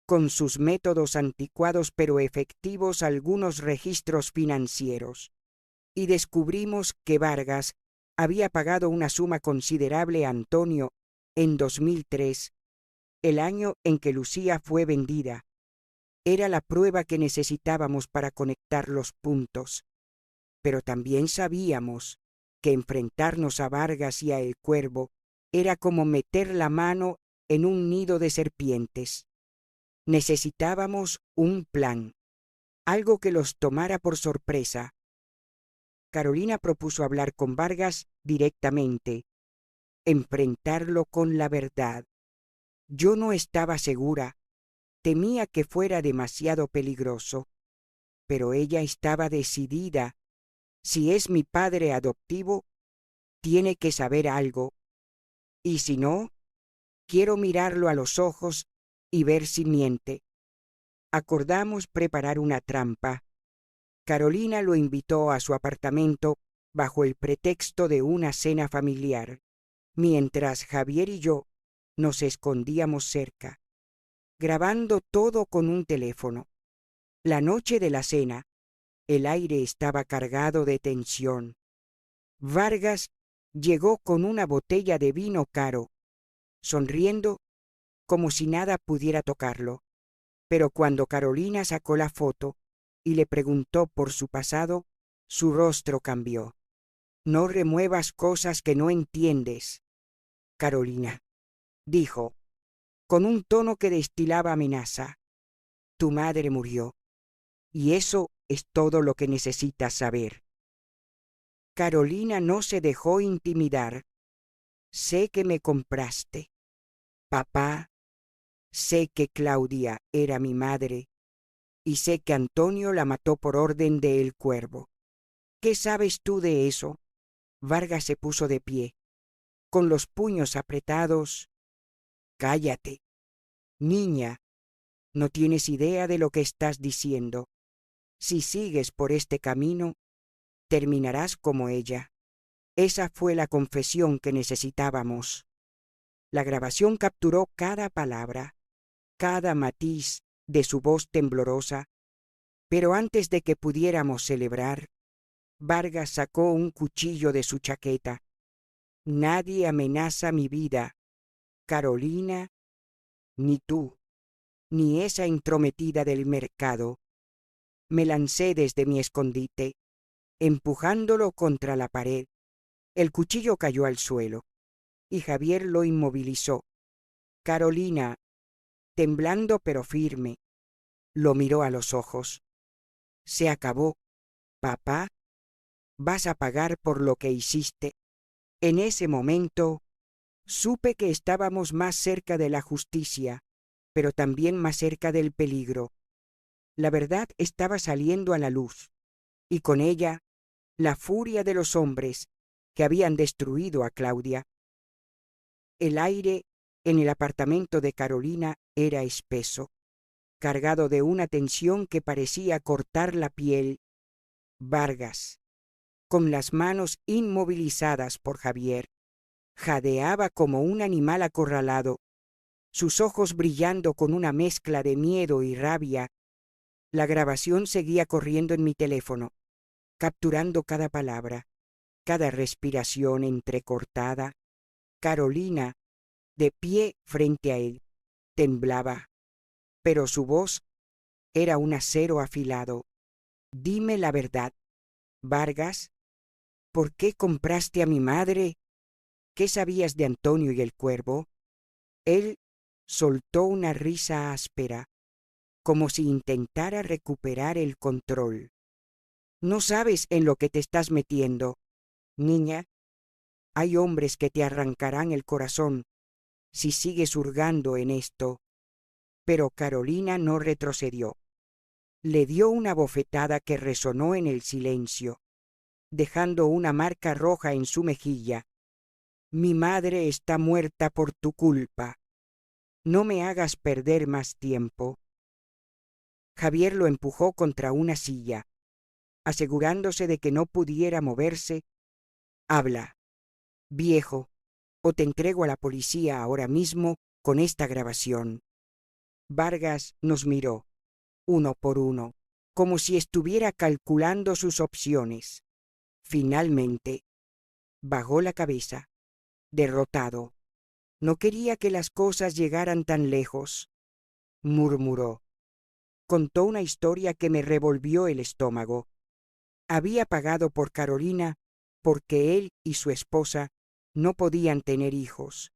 [SPEAKER 1] con sus métodos anticuados pero efectivos, algunos registros financieros, y descubrimos que Vargas había pagado una suma considerable a Antonio en 2003, el año en que Lucía fue vendida. Era la prueba que necesitábamos para conectar los puntos. Pero también sabíamos que enfrentarnos a Vargas y a El Cuervo era como meter la mano en un nido de serpientes. Necesitábamos un plan, algo que los tomara por sorpresa. Carolina propuso hablar con Vargas directamente, enfrentarlo con la verdad. Yo no estaba segura, temía que fuera demasiado peligroso, pero ella estaba decidida. Si es mi padre adoptivo, tiene que saber algo, y si no, quiero mirarlo a los ojos y ver si miente. Acordamos preparar una trampa. Carolina lo invitó a su apartamento bajo el pretexto de una cena familiar, mientras Javier y yo nos escondíamos cerca, grabando todo con un teléfono. La noche de la cena, el aire estaba cargado de tensión. Vargas llegó con una botella de vino caro, sonriendo como si nada pudiera tocarlo. Pero cuando Carolina sacó la foto y le preguntó por su pasado, su rostro cambió. No remuevas cosas que no entiendes, Carolina, dijo, con un tono que destilaba amenaza. Tu madre murió, y eso es todo lo que necesitas saber. Carolina no se dejó intimidar. Sé que me compraste. Papá, sé que Claudia era mi madre, y sé que Antonio la mató por orden de El Cuervo. ¿Qué sabes tú de eso? Vargas se puso de pie, con los puños apretados. Cállate. Niña, no tienes idea de lo que estás diciendo. Si sigues por este camino, terminarás como ella. Esa fue la confesión que necesitábamos. La grabación capturó cada palabra, cada matiz de su voz temblorosa, pero antes de que pudiéramos celebrar, Vargas sacó un cuchillo de su chaqueta. Nadie amenaza mi vida, Carolina, ni tú, ni esa intrometida del mercado. Me lancé desde mi escondite, empujándolo contra la pared. El cuchillo cayó al suelo, y Javier lo inmovilizó. Carolina, temblando pero firme, lo miró a los ojos. Se acabó, papá. Vas a pagar por lo que hiciste. En ese momento, supe que estábamos más cerca de la justicia, pero también más cerca del peligro. La verdad estaba saliendo a la luz, y con ella, la furia de los hombres que habían destruido a Claudia. El aire en el apartamento de Carolina era espeso, cargado de una tensión que parecía cortar la piel. Vargas, con las manos inmovilizadas por Javier, jadeaba como un animal acorralado, sus ojos brillando con una mezcla de miedo y rabia. La grabación seguía corriendo en mi teléfono, capturando cada palabra, cada respiración entrecortada. Carolina, de pie frente a él, temblaba, pero su voz era un acero afilado. Dime la verdad, Vargas. ¿Por qué compraste a mi madre? ¿Qué sabías de Antonio y El Cuervo? Él soltó una risa áspera, como si intentara recuperar el control. No sabes en lo que te estás metiendo, niña. Hay hombres que te arrancarán el corazón si sigues hurgando en esto. Pero Carolina no retrocedió. Le dio una bofetada que resonó en el silencio, dejando una marca roja en su mejilla. Mi madre está muerta por tu culpa. No me hagas perder más tiempo. Javier lo empujó contra una silla, asegurándose de que no pudiera moverse. Habla, viejo, o te entrego a la policía ahora mismo con esta grabación. Vargas nos miró, uno por uno, como si estuviera calculando sus opciones. Finalmente, bajó la cabeza, derrotado. No quería que las cosas llegaran tan lejos. Murmuró. Contó una historia que me revolvió el estómago. Había pagado por Carolina porque él y su esposa no podían tener hijos.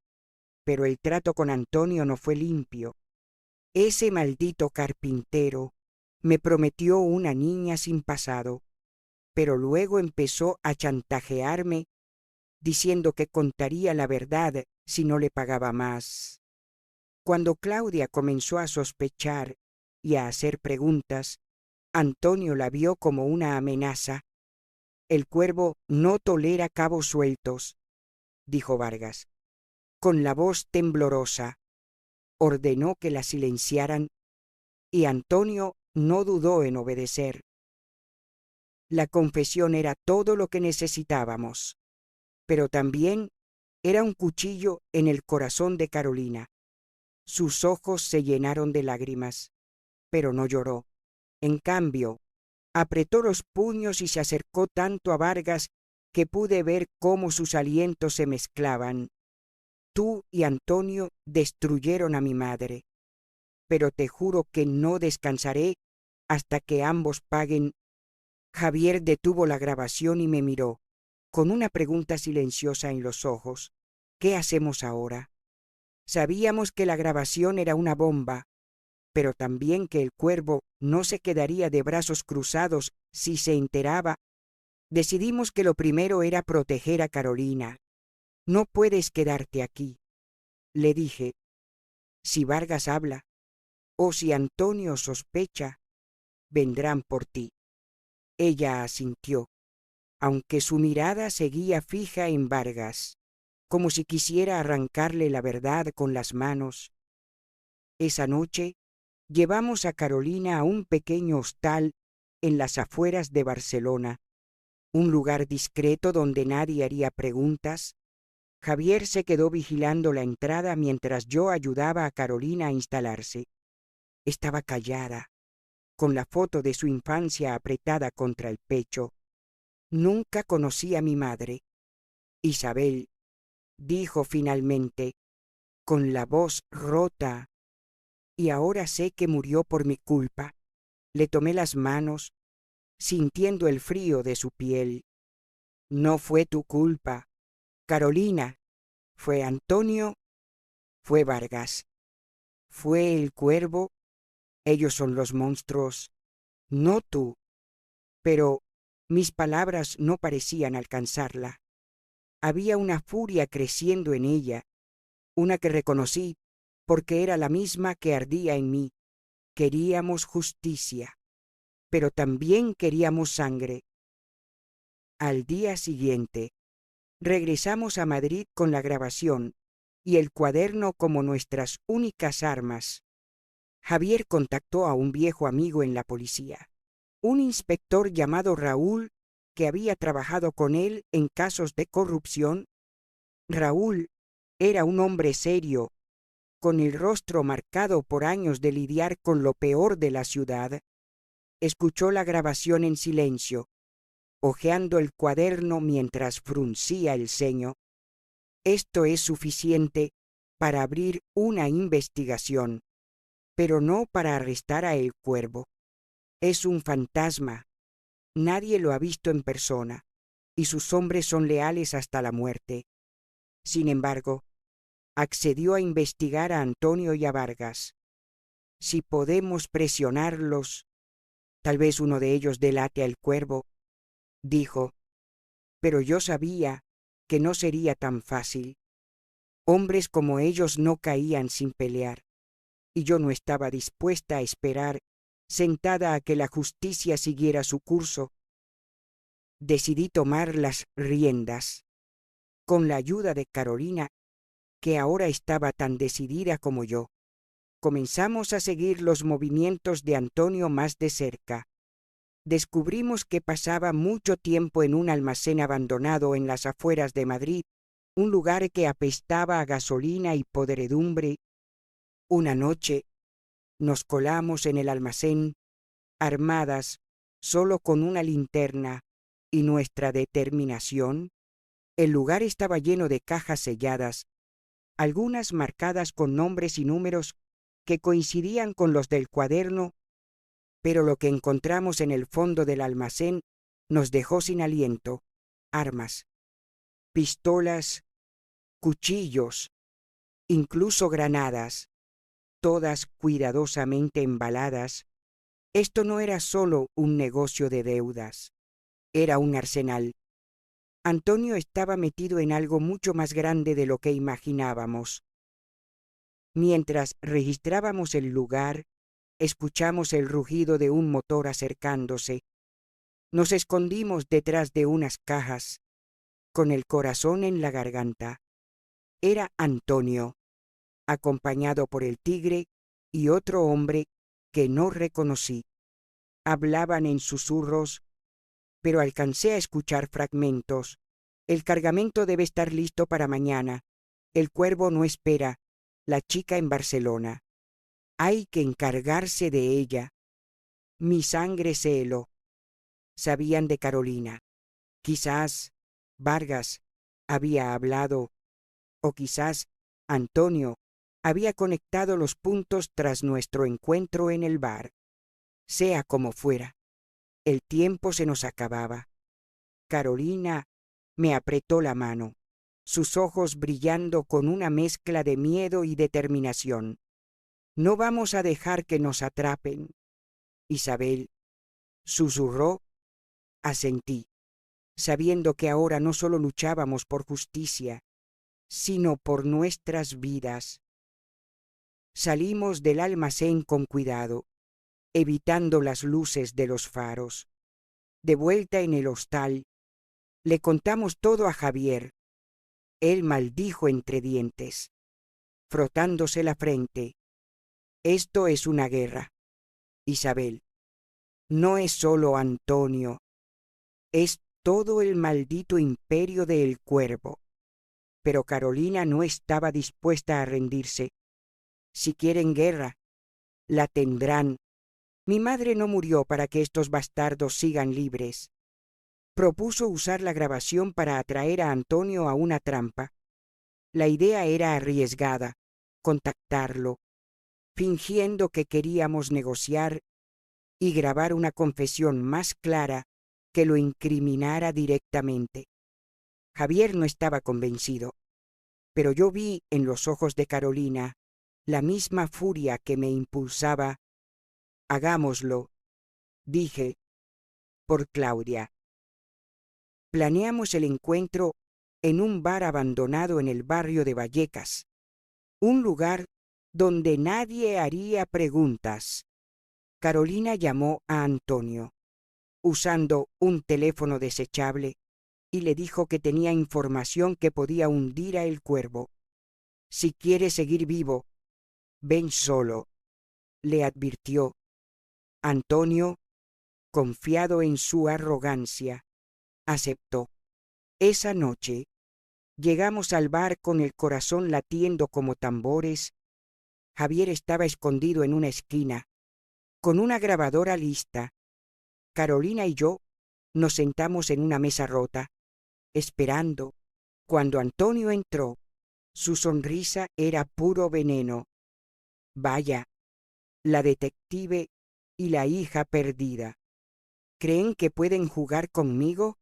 [SPEAKER 1] Pero el trato con Antonio no fue limpio. Ese maldito carpintero me prometió una niña sin pasado, pero luego empezó a chantajearme diciendo que contaría la verdad si no le pagaba más. Cuando Claudia comenzó a sospechar y a hacer preguntas, Antonio la vio como una amenaza. El cuervo no tolera cabos sueltos, dijo Vargas. Con la voz temblorosa, ordenó que la silenciaran y Antonio no dudó en obedecer. La confesión era todo lo que necesitábamos, pero también era un cuchillo en el corazón de Carolina. Sus ojos se llenaron de lágrimas, pero no lloró. En cambio, apretó los puños y se acercó tanto a Vargas que pude ver cómo sus alientos se mezclaban. Tú y Antonio destruyeron a mi madre, pero te juro que no descansaré hasta que ambos paguen. Javier detuvo la grabación y me miró, con una pregunta silenciosa en los ojos. ¿Qué hacemos ahora? Sabíamos que la grabación era una bomba, pero también que el cuervo no se quedaría de brazos cruzados si se enteraba. Decidimos que lo primero era proteger a Carolina. No puedes quedarte aquí, le dije. Si Vargas habla, o si Antonio sospecha, vendrán por ti. Ella asintió, aunque su mirada seguía fija en Vargas, como si quisiera arrancarle la verdad con las manos. Esa noche llevamos a Carolina a un pequeño hostal en las afueras de Barcelona, un lugar discreto donde nadie haría preguntas. Javier se quedó vigilando la entrada mientras yo ayudaba a Carolina a instalarse. Estaba callada, con la foto de su infancia apretada contra el pecho. Nunca conocí a mi madre. Isabel, dijo finalmente, con la voz rota, y ahora sé que murió por mi culpa. Le tomé las manos, sintiendo el frío de su piel. No fue tu culpa, Carolina. Fue Antonio, fue Vargas, fue el cuervo. Ellos son los monstruos, no tú. Pero mis palabras no parecían alcanzarla. Había una furia creciendo en ella, una que reconocí porque era la misma que ardía en mí. Queríamos justicia, pero también queríamos sangre. Al día siguiente, regresamos a Madrid con la grabación y el cuaderno como nuestras únicas armas. Javier contactó a un viejo amigo en la policía, un inspector llamado Raúl, que había trabajado con él en casos de corrupción. Raúl era un hombre serio, con el rostro marcado por años de lidiar con lo peor de la ciudad. Escuchó la grabación en silencio, hojeando el cuaderno mientras fruncía el ceño. Esto es suficiente para abrir una investigación, pero no para arrestar a El Cuervo. Es un fantasma. Nadie lo ha visto en persona, y sus hombres son leales hasta la muerte. Sin embargo, accedió a investigar a Antonio y a Vargas. Si podemos presionarlos, tal vez uno de ellos delate a El Cuervo, dijo, pero yo sabía que no sería tan fácil. Hombres como ellos no caían sin pelear, y yo no estaba dispuesta a esperar, sentada a que la justicia siguiera su curso. Decidí tomar las riendas, con la ayuda de Carolina, que ahora estaba tan decidida como yo. Comenzamos a seguir los movimientos de Antonio más de cerca. Descubrimos que pasaba mucho tiempo en un almacén abandonado en las afueras de Madrid, un lugar que apestaba a gasolina y podredumbre. Una noche, Nos colamos en el almacén, armadas solo con una linterna y nuestra determinación. El lugar estaba lleno de cajas selladas, algunas marcadas con nombres y números que coincidían con los del cuaderno, pero lo que encontramos en el fondo del almacén nos dejó sin aliento. Armas, pistolas, cuchillos, incluso granadas, todas cuidadosamente embaladas. Esto no era solo un negocio de deudas, era un arsenal. Antonio estaba metido en algo mucho más grande de lo que imaginábamos. Mientras registrábamos el lugar, escuchamos el rugido de un motor acercándose. Nos escondimos detrás de unas cajas, con el corazón en la garganta. Era Antonio, acompañado por el tigre y otro hombre que no reconocí. Hablaban en susurros, pero alcancé a escuchar fragmentos. El cargamento debe estar listo para mañana. El cuervo no espera. La chica en Barcelona. Hay que encargarse de ella. Mi sangre se heló. Sabían de Carolina. Quizás Vargas había hablado, o quizás Antonio había conectado los puntos tras nuestro encuentro en el bar. Sea como fuera, el tiempo se nos acababa. Carolina me apretó la mano, sus ojos brillando con una mezcla de miedo y determinación. No vamos a dejar que nos atrapen. Isabel susurró. Asentí, sabiendo que ahora no solo luchábamos por justicia, sino por nuestras vidas. Salimos del almacén con cuidado, evitando las luces de los faros. De vuelta en el hostal, le contamos todo a Javier. Él maldijo entre dientes, frotándose la frente. Esto es una guerra. Isabel, no es solo Antonio, es todo el maldito imperio del Cuervo. Pero Carolina no estaba dispuesta a rendirse. Si quieren guerra, la tendrán. Mi madre no murió para que estos bastardos sigan libres. Propuso usar la grabación para atraer a Antonio a una trampa. La idea era arriesgada, contactarlo, fingiendo que queríamos negociar y grabar una confesión más clara que lo incriminara directamente. Javier no estaba convencido, pero yo vi en los ojos de Carolina la misma furia que me impulsaba. Hagámoslo, dije, por Claudia. Planeamos el encuentro en un bar abandonado en el barrio de Vallecas, un lugar donde nadie haría preguntas. Carolina llamó a Antonio, usando un teléfono desechable, y le dijo que tenía información que podía hundir a El Cuervo. Si quiere seguir vivo, ven solo, le advirtió. Antonio, confiado en su arrogancia, aceptó. Esa noche, llegamos al bar con el corazón latiendo como tambores. Javier estaba escondido en una esquina, con una grabadora lista. Carolina y yo nos sentamos en una mesa rota, esperando. Cuando Antonio entró, su sonrisa era puro veneno. Vaya, la detective y la hija perdida. ¿Creen que pueden jugar conmigo?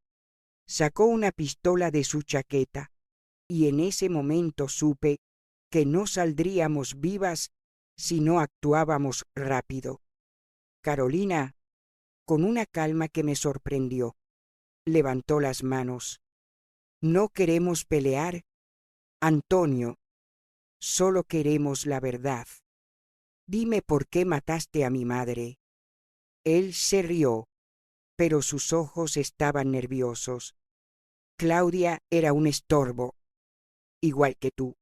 [SPEAKER 1] Sacó una pistola de su chaqueta, y en ese momento supe que no saldríamos vivas si no actuábamos rápido. Carolina, con una calma que me sorprendió, levantó las manos. No queremos pelear, Antonio, solo queremos la verdad. Dime por qué mataste a mi madre. Él se rió, pero sus ojos estaban nerviosos. Claudia era un estorbo, igual que tú.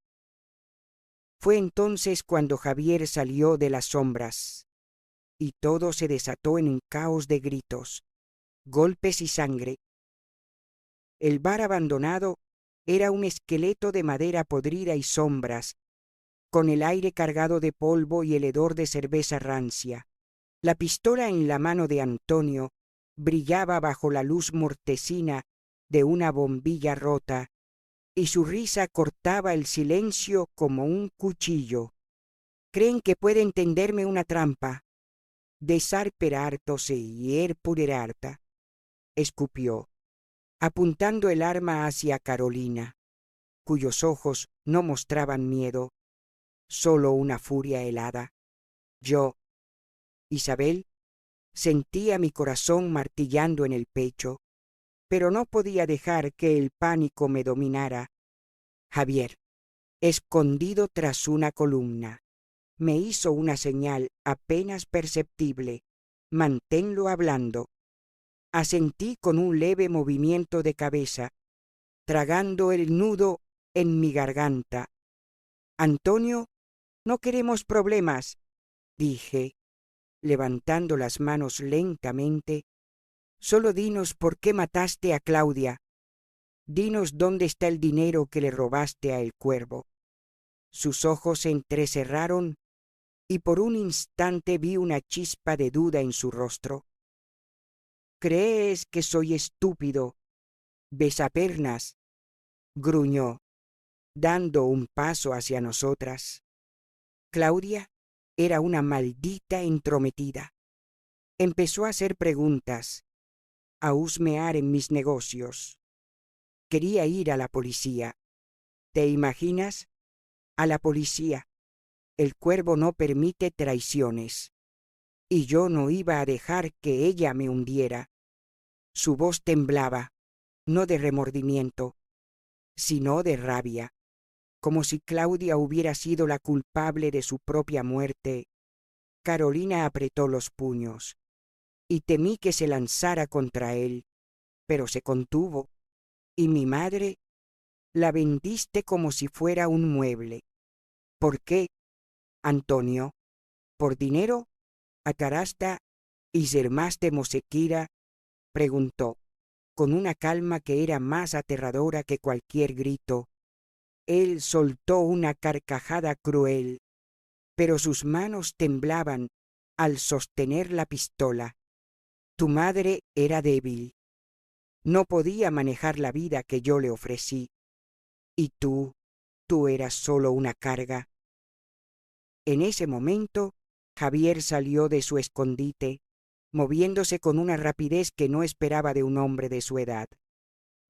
[SPEAKER 1] Fue entonces cuando Javier salió de las sombras, y todo se desató en un caos de gritos, golpes y sangre. El bar abandonado era un esqueleto de madera podrida y sombras, con el aire cargado de polvo y el hedor de cerveza rancia. La pistola en la mano de Antonio brillaba bajo la luz mortecina de una bombilla rota, y su risa cortaba el silencio como un cuchillo. «Creen que pueden tenderme una trampa. Desar per arto se hier purerarta», escupió, apuntando el arma hacia Carolina, cuyos ojos no mostraban miedo, solo una furia helada. Yo, Isabel, sentía mi corazón martillando en el pecho, pero no podía dejar que el pánico me dominara. Javier, escondido tras una columna, me hizo una señal apenas perceptible. «Manténlo hablando». Asentí con un leve movimiento de cabeza, tragando el nudo en mi garganta. «Antonio, no queremos problemas», dije, levantando las manos lentamente. «Solo dinos por qué mataste a Claudia. Dinos dónde está el dinero que le robaste a El Cuervo». Sus ojos se entrecerraron y por un instante vi una chispa de duda en su rostro. «¿Crees que soy estúpido, besapernas?», gruñó, dando un paso hacia nosotras. Claudia era una maldita entrometida. Empezó a hacer preguntas, a husmear en mis negocios. Quería ir a la policía. ¿Te imaginas? A la policía. El Cuervo no permite traiciones. Y yo no iba a dejar que ella me hundiera. Su voz temblaba, no de remordimiento, sino de rabia, como si Claudia hubiera sido la culpable de su propia muerte. Carolina apretó los puños, y temí que se lanzara contra él, pero se contuvo, y mi madre la vendiste como si fuera un mueble. ¿Por qué, Antonio? ¿Por dinero? ¿Atarasta y sermás de Mosequira?, preguntó, con una calma que era más aterradora que cualquier grito. Él soltó una carcajada cruel, pero sus manos temblaban al sostener la pistola. Tu madre era débil. No podía manejar la vida que yo le ofrecí. Y tú eras solo una carga. En ese momento, Javier salió de su escondite, moviéndose con una rapidez que no esperaba de un hombre de su edad.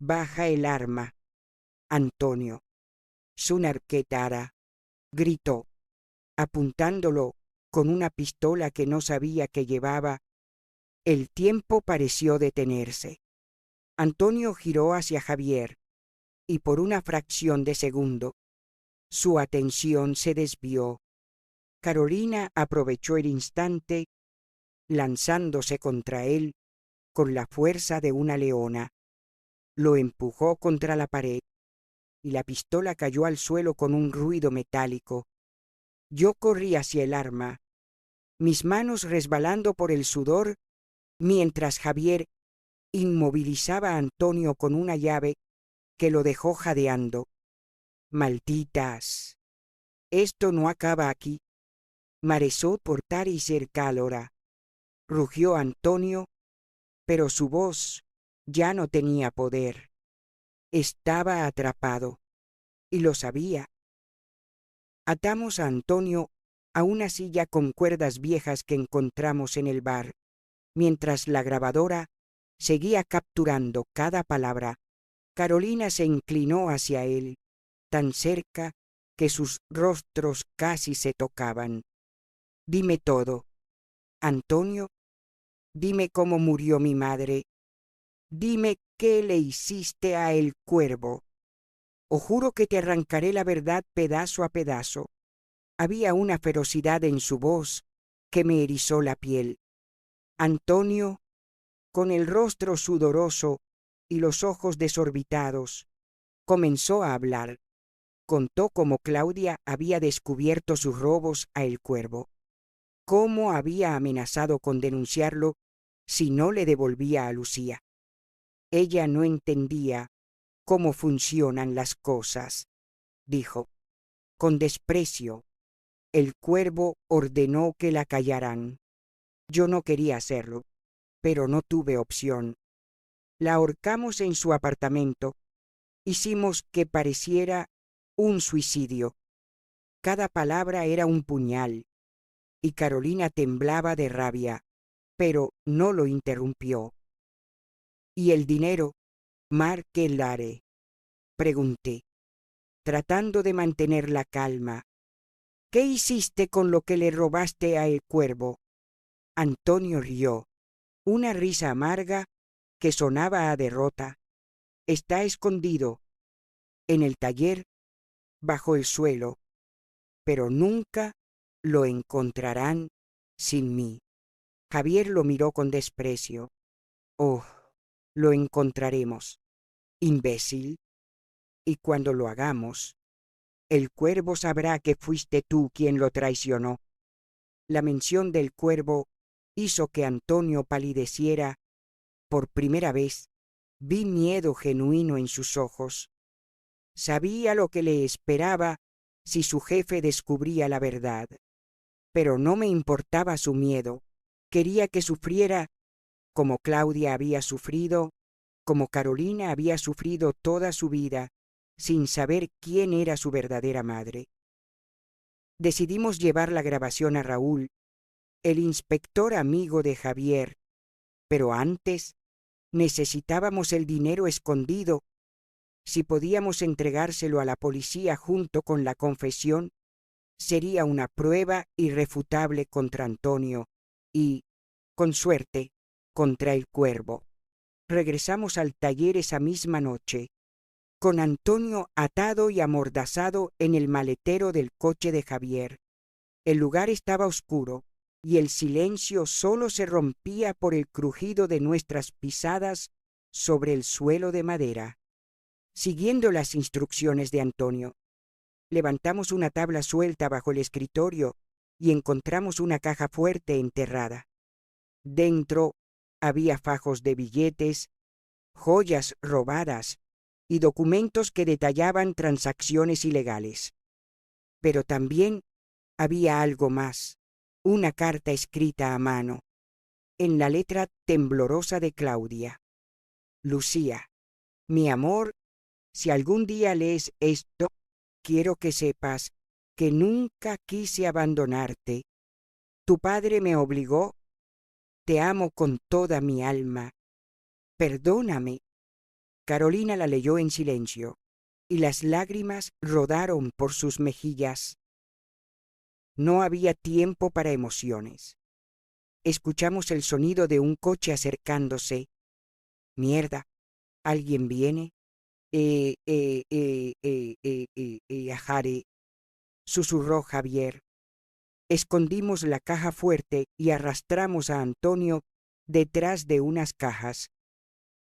[SPEAKER 1] «Baja el arma, Antonio. Sunarquetara», gritó, apuntándolo con una pistola que no sabía que llevaba. El tiempo pareció detenerse. Antonio giró hacia Javier, y por una fracción de segundo, su atención se desvió. Carolina aprovechó el instante, lanzándose contra él con la fuerza de una leona. Lo empujó contra la pared, y la pistola cayó al suelo con un ruido metálico. Yo corrí hacia el arma, mis manos resbalando por el sudor, mientras Javier inmovilizaba a Antonio con una llave que lo dejó jadeando. «Malditas! Esto no acaba aquí. Maresó portar y ser calora», rugió Antonio, pero su voz ya no tenía poder. Estaba atrapado, y lo sabía. Atamos a Antonio a una silla con cuerdas viejas que encontramos en el bar, mientras la grabadora seguía capturando cada palabra. Carolina se inclinó hacia él, tan cerca que sus rostros casi se tocaban. «Dime todo, Antonio. Dime cómo murió mi madre. Dime qué le hiciste a El Cuervo, o juro que te arrancaré la verdad pedazo a pedazo». Había una ferocidad en su voz que me erizó la piel. Antonio, con el rostro sudoroso y los ojos desorbitados, comenzó a hablar. Contó cómo Claudia había descubierto sus robos a El Cuervo, cómo había amenazado con denunciarlo si no le devolvía a Lucía. Ella no entendía cómo funcionan las cosas, dijo, con desprecio El cuervo ordenó que la callaran. Yo no quería hacerlo, pero no tuve opción. La ahorcamos en su apartamento. Hicimos que pareciera un suicidio. Cada palabra era un puñal, y Carolina temblaba de rabia, pero no lo interrumpió. ¿Y el dinero, Mar Kellare?, pregunté, tratando de mantener la calma. ¿Qué hiciste con lo que le robaste a el cuervo? Antonio rió, una risa amarga que sonaba a derrota. Está escondido en el taller, bajo el suelo, pero nunca lo encontrarán sin mí. Javier lo miró con desprecio. Oh, lo encontraremos, imbécil. Y cuando lo hagamos, el cuervo sabrá que fuiste tú quien lo traicionó. La mención del cuervo hizo que Antonio palideciera. Por primera vez vi miedo genuino en sus ojos. Sabía lo que le esperaba si su jefe descubría la verdad. Pero no me importaba su miedo. Quería que sufriera como Claudia había sufrido, como Carolina había sufrido toda su vida, sin saber quién era su verdadera madre. Decidimos llevar la grabación a Raúl, el inspector amigo de Javier, pero antes necesitábamos el dinero escondido. Si podíamos entregárselo a la policía junto con la confesión, sería una prueba irrefutable contra Antonio y, con suerte, contra el cuervo. Regresamos al taller esa misma noche, con Antonio atado y amordazado en el maletero del coche de Javier. El lugar estaba oscuro y el silencio solo se rompía por el crujido de nuestras pisadas sobre el suelo de madera. Siguiendo las instrucciones de Antonio, levantamos una tabla suelta bajo el escritorio y encontramos una caja fuerte enterrada. Dentro había fajos de billetes, joyas robadas y documentos que detallaban transacciones ilegales. Pero también había algo más, una carta escrita a mano, en la letra temblorosa de Claudia. Lucía, mi amor, si algún día lees esto, quiero que sepas que nunca quise abandonarte. Tu padre me obligó. Te amo con toda mi alma. Perdóname. Carolina la leyó en silencio, y las lágrimas rodaron por sus mejillas. No había tiempo para emociones. Escuchamos el sonido de un coche acercándose. Mierda, ¿alguien viene? Ajare, susurró Javier. Escondimos la caja fuerte y arrastramos a Antonio detrás de unas cajas.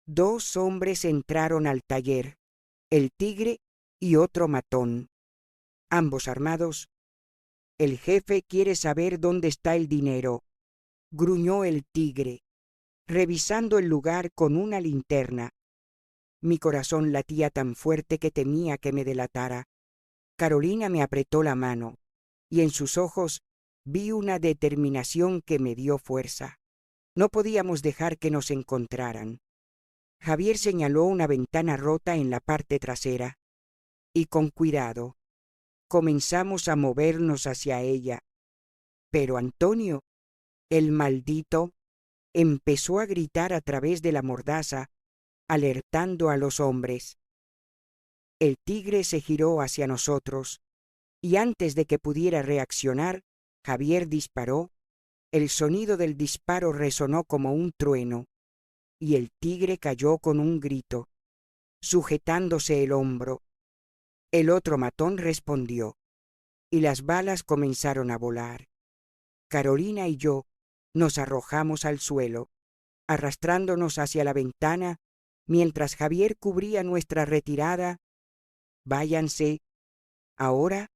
[SPEAKER 1] 2 hombres entraron al taller, el tigre y otro matón. Ambos armados. El jefe quiere saber dónde está el dinero, gruñó el tigre, revisando el lugar con una linterna. Mi corazón latía tan fuerte que temía que me delatara. Carolina me apretó la mano, y en sus ojos vi una determinación que me dio fuerza. No podíamos dejar que nos encontraran. Javier señaló una ventana rota en la parte trasera, y con cuidado comenzamos a movernos hacia ella. Pero Antonio, el maldito, empezó a gritar a través de la mordaza, alertando a los hombres. El tigre se giró hacia nosotros, y antes de que pudiera reaccionar, Javier disparó. El sonido del disparo resonó como un trueno, y el tigre cayó con un grito, sujetándose el hombro. El otro matón respondió, y las balas comenzaron a volar. Carolina y yo nos arrojamos al suelo, arrastrándonos hacia la ventana, mientras Javier cubría nuestra retirada. «Váyanse, ahora,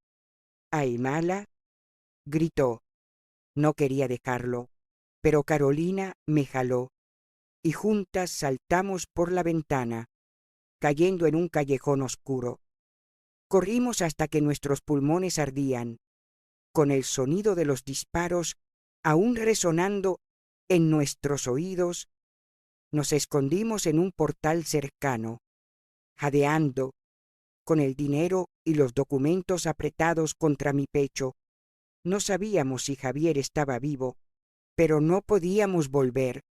[SPEAKER 1] Aimala», gritó. No quería dejarlo, pero Carolina me jaló, y juntas saltamos por la ventana, cayendo en un callejón oscuro. Corrimos hasta que nuestros pulmones ardían. con el sonido de los disparos aún resonando en nuestros oídos, nos escondimos en un portal cercano, jadeando, con el dinero y los documentos apretados contra mi pecho. No sabíamos si Javier estaba vivo, pero no podíamos volver.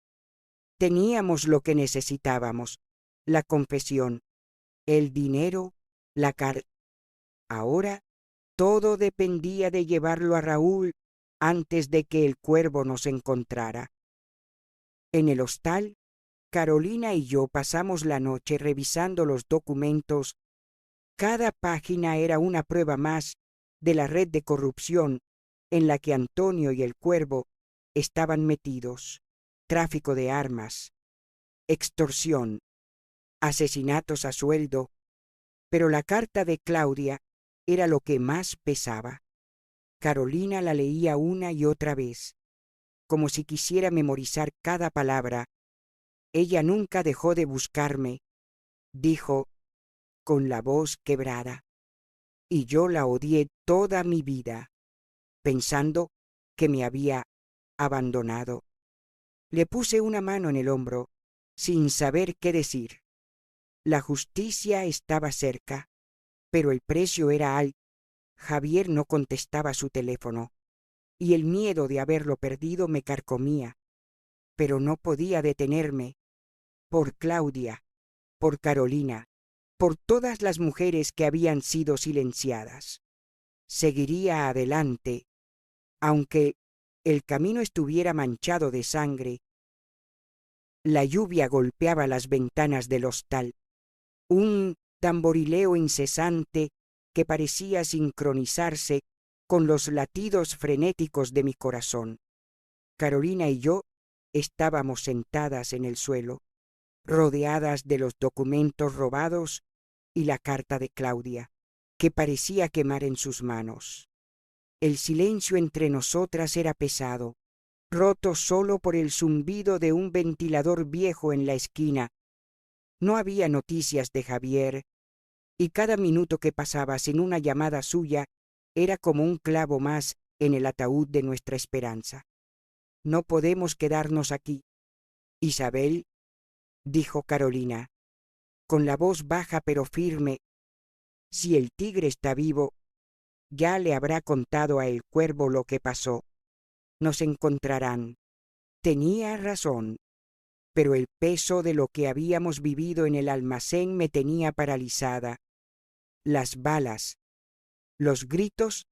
[SPEAKER 1] Teníamos lo que necesitábamos: la confesión, el dinero, la carta. Ahora todo dependía de llevarlo a Raúl antes de que el cuervo nos encontrara. En el hostal, Carolina y yo pasamos la noche revisando los documentos. Cada página era una prueba más de la red de corrupción en la que Antonio y el cuervo estaban metidos: tráfico de armas, extorsión, asesinatos a sueldo. Pero la carta de Claudia era lo que más pesaba. Carolina la leía una y otra vez, como si quisiera memorizar cada palabra. Ella nunca dejó de buscarme, dijo con la voz quebrada, y yo la odié toda mi vida, pensando que me había abandonado. Le puse una mano en el hombro, sin saber qué decir. La justicia estaba cerca, pero el precio era alto. Javier no contestaba su teléfono, y el miedo de haberlo perdido me carcomía, pero no podía detenerme. Por Claudia, por Carolina, por todas las mujeres que habían sido silenciadas. Seguiría adelante, aunque el camino estuviera manchado de sangre. La lluvia golpeaba las ventanas del hostal, un tamborileo incesante que parecía sincronizarse con los latidos frenéticos de mi corazón. Carolina y yo estábamos sentadas en el suelo, rodeadas de los documentos robados y la carta de Claudia, que parecía quemar en sus manos. El silencio entre nosotras era pesado, roto solo por el zumbido de un ventilador viejo en la esquina. No había noticias de Javier, y cada minuto que pasaba sin una llamada suya era como un clavo más en el ataúd de nuestra esperanza. No podemos quedarnos aquí, Isabel, dijo Carolina, con la voz baja pero firme. Si el tigre está vivo, ya le habrá contado a el cuervo lo que pasó. Nos encontrarán. Tenía razón, pero el peso de lo que habíamos vivido en el almacén me tenía paralizada. Las balas, los gritos,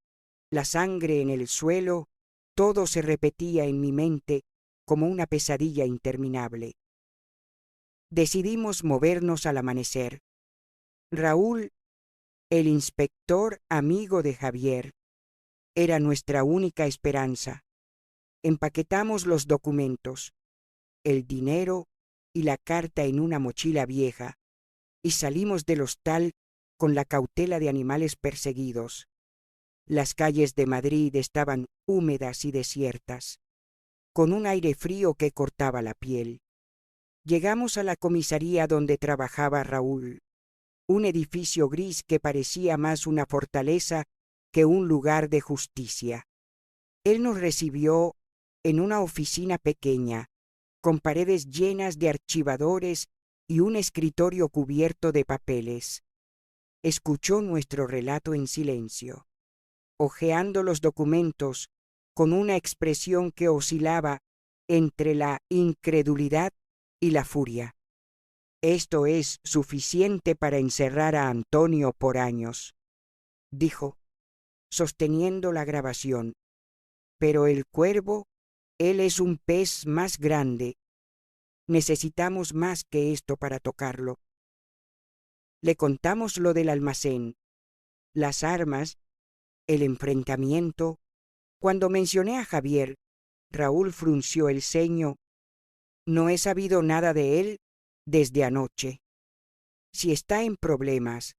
[SPEAKER 1] la sangre en el suelo, todo se repetía en mi mente como una pesadilla interminable. Decidimos movernos al amanecer. Raúl, el inspector amigo de Javier, era nuestra única esperanza. Empaquetamos los documentos, el dinero y la carta en una mochila vieja, y salimos del hostal con la cautela de animales perseguidos. Las calles de Madrid estaban húmedas y desiertas, con un aire frío que cortaba la piel. Llegamos a la comisaría donde trabajaba Raúl, un edificio gris que parecía más una fortaleza que un lugar de justicia. Él nos recibió en una oficina pequeña, con paredes llenas de archivadores y un escritorio cubierto de papeles. Escuchó nuestro relato en silencio, hojeando los documentos con una expresión que oscilaba entre la incredulidad y la furia. Esto es suficiente para encerrar a Antonio por años, dijo, sosteniendo la grabación. Pero el cuervo, él es un pez más grande. Necesitamos más que esto para tocarlo. Le contamos lo del almacén, las armas, el enfrentamiento. Cuando mencioné a Javier, Raúl frunció el ceño. No he sabido nada de él desde anoche. Si está en problemas,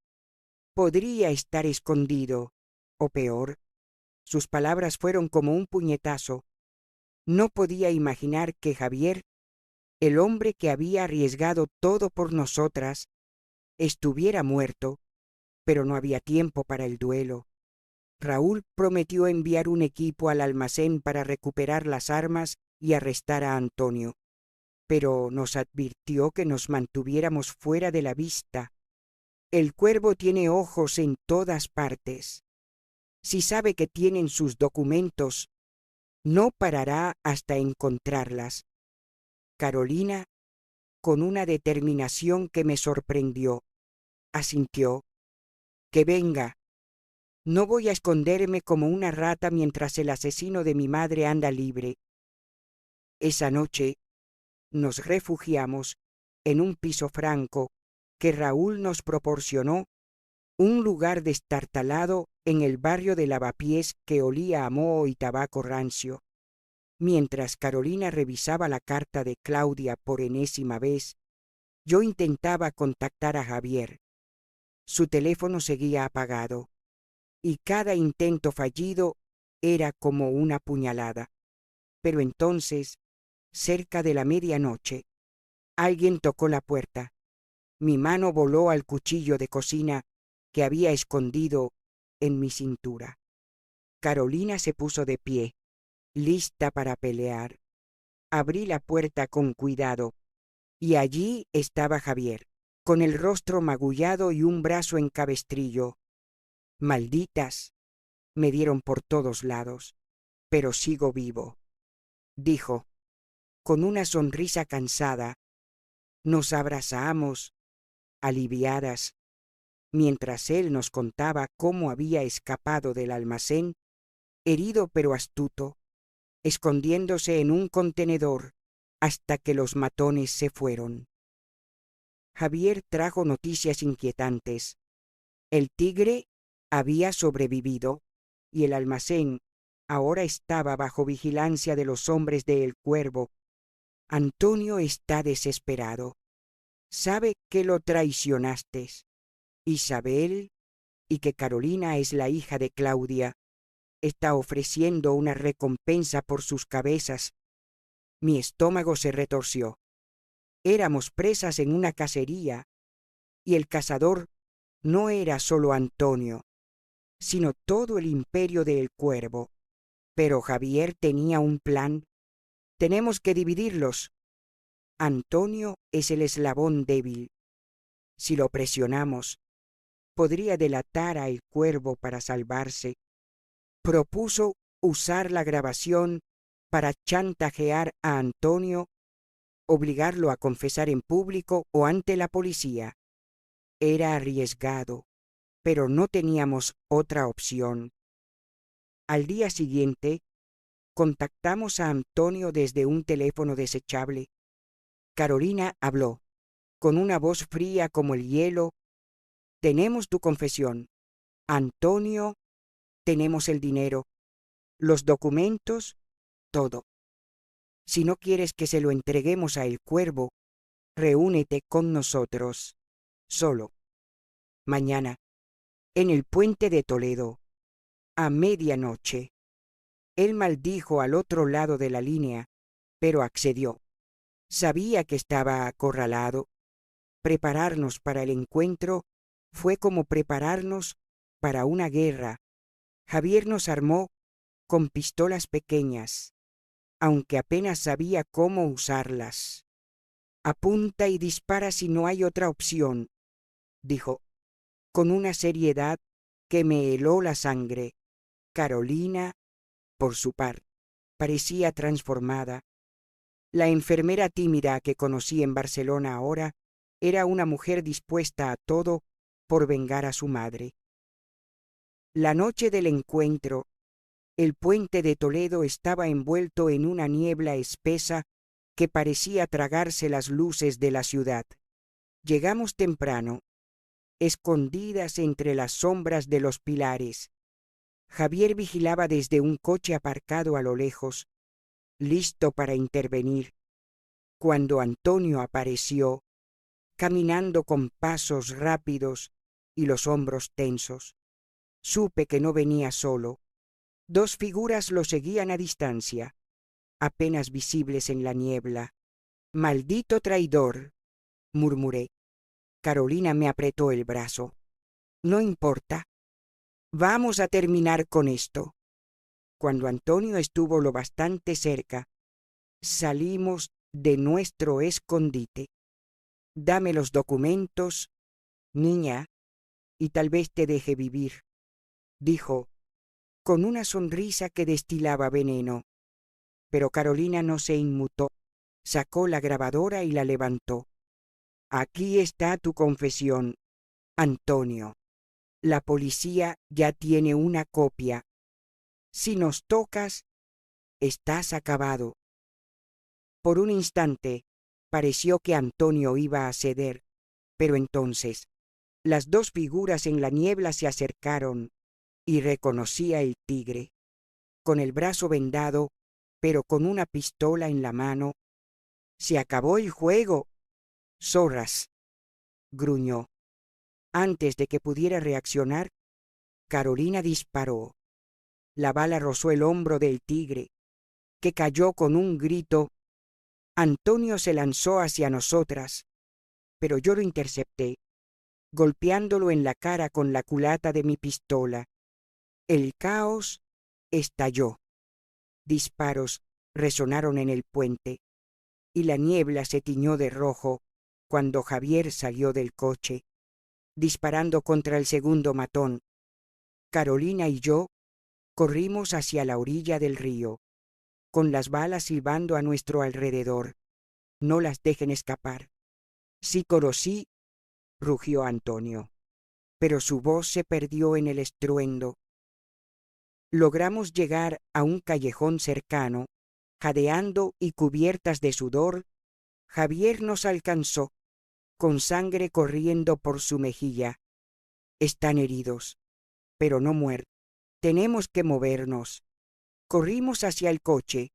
[SPEAKER 1] podría estar escondido, o peor. Sus palabras fueron como un puñetazo. No podía imaginar que Javier, el hombre que había arriesgado todo por nosotras, estuviera muerto, pero no había tiempo para el duelo. Raúl prometió enviar un equipo al almacén para recuperar las armas y arrestar a Antonio, pero nos advirtió que nos mantuviéramos fuera de la vista. El cuervo tiene ojos en todas partes. Si sabe que tienen sus documentos, no parará hasta encontrarlas. Carolina, con una determinación que me sorprendió, asintió. Que venga. No voy a esconderme como una rata mientras el asesino de mi madre anda libre. Esa noche nos refugiamos en un piso franco que Raúl nos proporcionó, un lugar destartalado en el barrio de Lavapiés que olía a moho y tabaco rancio. Mientras Carolina revisaba la carta de Claudia por enésima vez, yo intentaba contactar a Javier. Su teléfono seguía apagado, y cada intento fallido era como una puñalada. Pero entonces, cerca de la medianoche, alguien tocó la puerta. Mi mano voló al cuchillo de cocina que había escondido en mi cintura. Carolina se puso de pie, lista para pelear. Abrí la puerta con cuidado, y allí estaba Javier, con el rostro magullado y un brazo en cabestrillo. Malditas, me dieron por todos lados, pero sigo vivo, dijo, con una sonrisa cansada. Nos abrazamos, aliviadas, mientras él nos contaba cómo había escapado del almacén, herido pero astuto, escondiéndose en un contenedor hasta que los matones se fueron. Javier trajo noticias inquietantes. El tigre había sobrevivido y el almacén ahora estaba bajo vigilancia de los hombres de El Cuervo. Antonio está desesperado. Sabe que lo traicionaste. Isabel, y que Carolina es la hija de Claudia, está ofreciendo una recompensa por sus cabezas. Mi estómago se retorció. Éramos presas en una cacería, y el cazador no era solo Antonio, sino todo el imperio de El Cuervo. Pero Javier tenía un plan. Tenemos que dividirlos. Antonio es el eslabón débil. Si lo presionamos, podría delatar a El Cuervo para salvarse. Propuso usar la grabación para chantajear a Antonio, obligarlo a confesar en público o ante la policía. Era arriesgado, pero no teníamos otra opción. Al día siguiente, contactamos a Antonio desde un teléfono desechable. Carolina habló, con una voz fría como el hielo. Tenemos tu confesión. Antonio, tenemos el dinero, los documentos, todo. Si no quieres que se lo entreguemos a El Cuervo, reúnete con nosotros. Solo. Mañana. En el puente de Toledo. A medianoche. Él maldijo al otro lado de la línea, pero accedió. Sabía que estaba acorralado. Prepararnos para el encuentro fue como prepararnos para una guerra. Javier nos armó con pistolas pequeñas, aunque apenas sabía cómo usarlas. Apunta y dispara si no hay otra opción, dijo, con una seriedad que me heló la sangre. Carolina, por su parte, parecía transformada. La enfermera tímida que conocí en Barcelona ahora era una mujer dispuesta a todo por vengar a su madre. La noche del encuentro, el puente de Toledo estaba envuelto en una niebla espesa que parecía tragarse las luces de la ciudad. Llegamos temprano, escondidas entre las sombras de los pilares. Javier vigilaba desde un coche aparcado a lo lejos, listo para intervenir. Cuando Antonio apareció, caminando con pasos rápidos y los hombros tensos, supe que no venía solo. Dos figuras lo seguían a distancia, apenas visibles en la niebla. «Maldito traidor», murmuré. Carolina me apretó el brazo. «No importa. Vamos a terminar con esto. Cuando Antonio estuvo lo bastante cerca, salimos de nuestro escondite. Dame los documentos, niña, y tal vez te deje vivir, dijo, con una sonrisa que destilaba veneno. Pero Carolina no se inmutó. Sacó la grabadora y la levantó. Aquí está tu confesión, Antonio. La policía ya tiene una copia. Si nos tocas, estás acabado. Por un instante pareció que Antonio iba a ceder, pero entonces las dos figuras en la niebla se acercaron y reconocí al tigre, con el brazo vendado, pero con una pistola en la mano. Se acabó el juego. Zorras, gruñó. Antes de que pudiera reaccionar, Carolina disparó. La bala rozó el hombro del tigre, que cayó con un grito. Antonio se lanzó hacia nosotras, pero yo lo intercepté, golpeándolo en la cara con la culata de mi pistola. El caos estalló. Disparos resonaron en el puente, y la niebla se tiñó de rojo cuando Javier salió del coche, disparando contra el segundo matón. Carolina y yo corrimos hacia la orilla del río, con las balas silbando a nuestro alrededor. No las dejen escapar. Sí, sí, rugió Antonio, pero su voz se perdió en el estruendo. Logramos llegar a un callejón cercano. Jadeando y cubiertas de sudor, Javier nos alcanzó, con sangre corriendo por su mejilla. Están heridos, pero no muertos. Tenemos que movernos. Corrimos hacia el coche,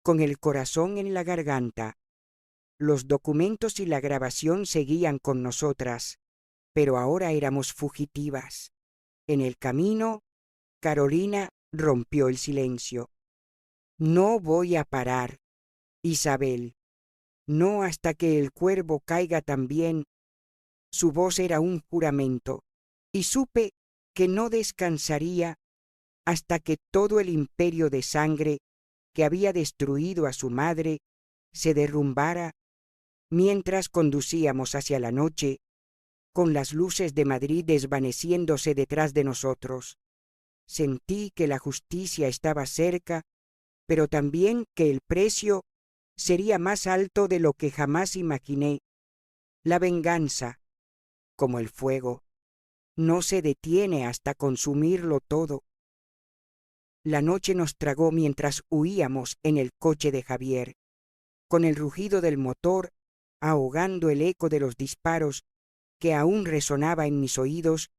[SPEAKER 1] con el corazón en la garganta. Los documentos y la grabación seguían con nosotras, pero ahora éramos fugitivas. En el camino, Carolina rompió el silencio. No voy a parar, Isabel. No hasta que el cuervo caiga también. Su voz era un juramento, y supe que no descansaría hasta que todo el imperio de sangre que había destruido a su madre se derrumbara, mientras conducíamos hacia la noche, con las luces de Madrid desvaneciéndose detrás de nosotros. Sentí que la justicia estaba cerca, pero también que el precio sería más alto de lo que jamás imaginé. La venganza, como el fuego, no se detiene hasta consumirlo todo. La noche nos tragó mientras huíamos en el coche de Javier, con el rugido del motor ahogando el eco de los disparos que aún resonaba en mis oídos.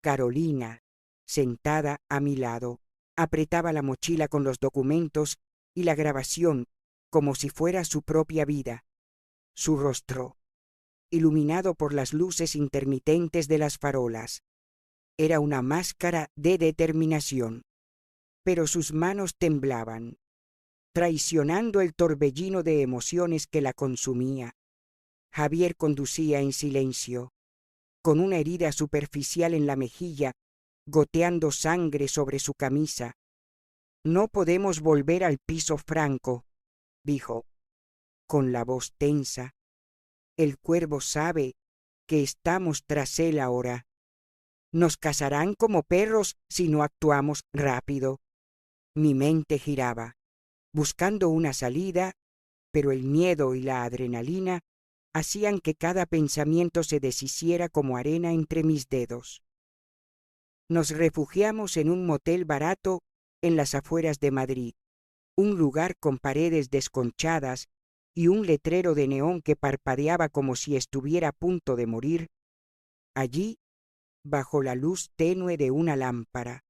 [SPEAKER 1] Carolina, sentada a mi lado, apretaba la mochila con los documentos y la grabación como si fuera su propia vida. Su rostro, iluminado por las luces intermitentes de las farolas, era una máscara de determinación, pero sus manos temblaban, traicionando el torbellino de emociones que la consumía. Javier conducía en silencio, con una herida superficial en la mejilla, goteando sangre sobre su camisa. No podemos volver al piso franco, dijo, con la voz tensa. El cuervo sabe que estamos tras él ahora. Nos cazarán como perros si no actuamos rápido. Mi mente giraba, buscando una salida, pero el miedo y la adrenalina hacían que cada pensamiento se deshiciera como arena entre mis dedos. Nos refugiamos en un motel barato en las afueras de Madrid, un lugar con paredes desconchadas y un letrero de neón que parpadeaba como si estuviera a punto de morir. Allí, bajo la luz tenue de una lámpara,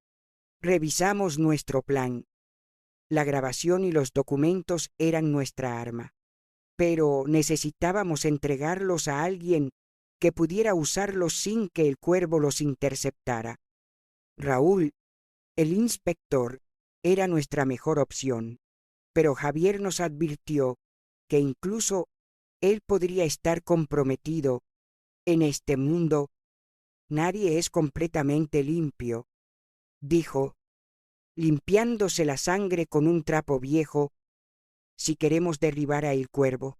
[SPEAKER 1] revisamos nuestro plan. La grabación y los documentos eran nuestra arma, pero necesitábamos entregarlos a alguien que pudiera usarlos sin que el cuervo los interceptara. Raúl, el inspector, era nuestra mejor opción, pero Javier nos advirtió que incluso él podría estar comprometido. En este mundo, nadie es completamente limpio, dijo, limpiándose la sangre con un trapo viejo. Si queremos derribar a el cuervo,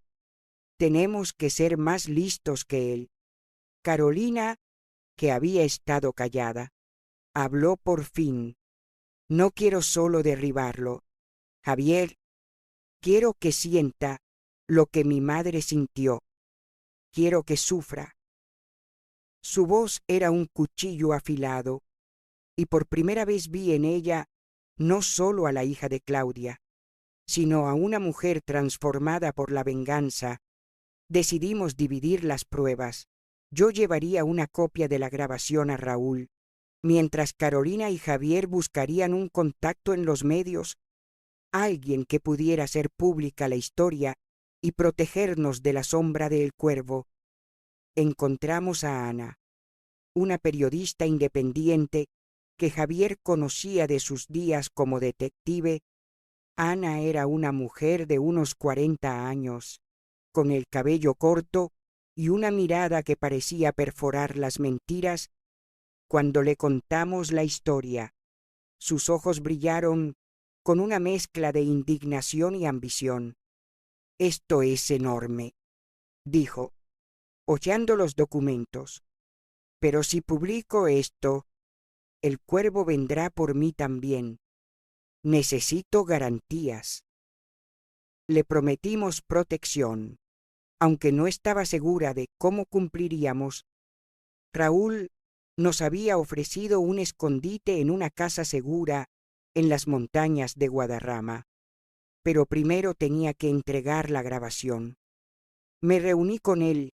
[SPEAKER 1] tenemos que ser más listos que él. Carolina, que había estado callada, habló por fin. No quiero solo derribarlo. Javier, quiero que sienta lo que mi madre sintió. Quiero que sufra. Su voz era un cuchillo afilado, y por primera vez vi en ella no solo a la hija de Claudia, sino a una mujer transformada por la venganza. Decidimos dividir las pruebas. Yo llevaría una copia de la grabación a Raúl, mientras Carolina y Javier buscarían un contacto en los medios, alguien que pudiera hacer pública la historia y protegernos de la sombra del cuervo. Encontramos a Ana, una periodista independiente que Javier conocía de sus días como detective. Ana era una mujer de unos 40 años, con el cabello corto y una mirada que parecía perforar las mentiras. Cuando le contamos la historia, sus ojos brillaron con una mezcla de indignación y ambición. «Esto es enorme», dijo, hojeando los documentos. «Pero si publico esto, el cuervo vendrá por mí también. Necesito garantías». Le prometimos protección, aunque no estaba segura de cómo cumpliríamos. Raúl nos había ofrecido un escondite en una casa segura en las montañas de Guadarrama, pero primero tenía que entregar la grabación. Me reuní con él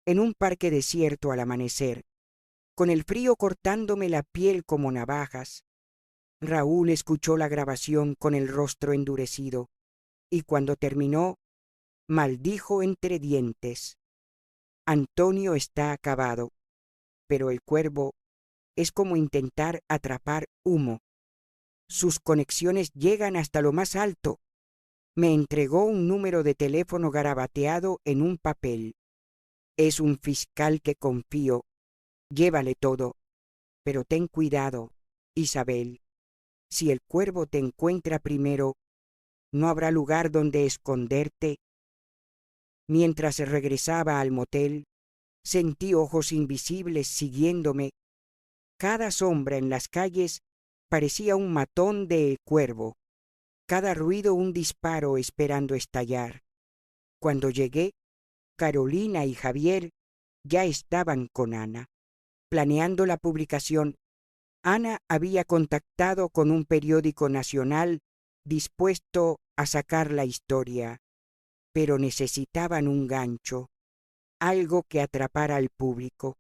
[SPEAKER 1] en un parque desierto al amanecer, con el frío cortándome la piel como navajas. Raúl escuchó la grabación con el rostro endurecido, y cuando terminó, maldijo entre dientes. «Antonio está acabado, pero el cuervo es como intentar atrapar humo. Sus conexiones llegan hasta lo más alto». Me entregó un número de teléfono garabateado en un papel. «Es un fiscal que confío. Llévale todo. Pero ten cuidado, Isabel. Si el cuervo te encuentra primero, no habrá lugar donde esconderte». Mientras regresaba al motel, sentí ojos invisibles siguiéndome. Cada sombra en las calles parecía un matón de cuervo, cada ruido un disparo esperando estallar. Cuando llegué, Carolina y Javier ya estaban con Ana, planeando la publicación. Ana había contactado con un periódico nacional dispuesto a sacar la historia, pero necesitaban un gancho, algo que atrapara al público.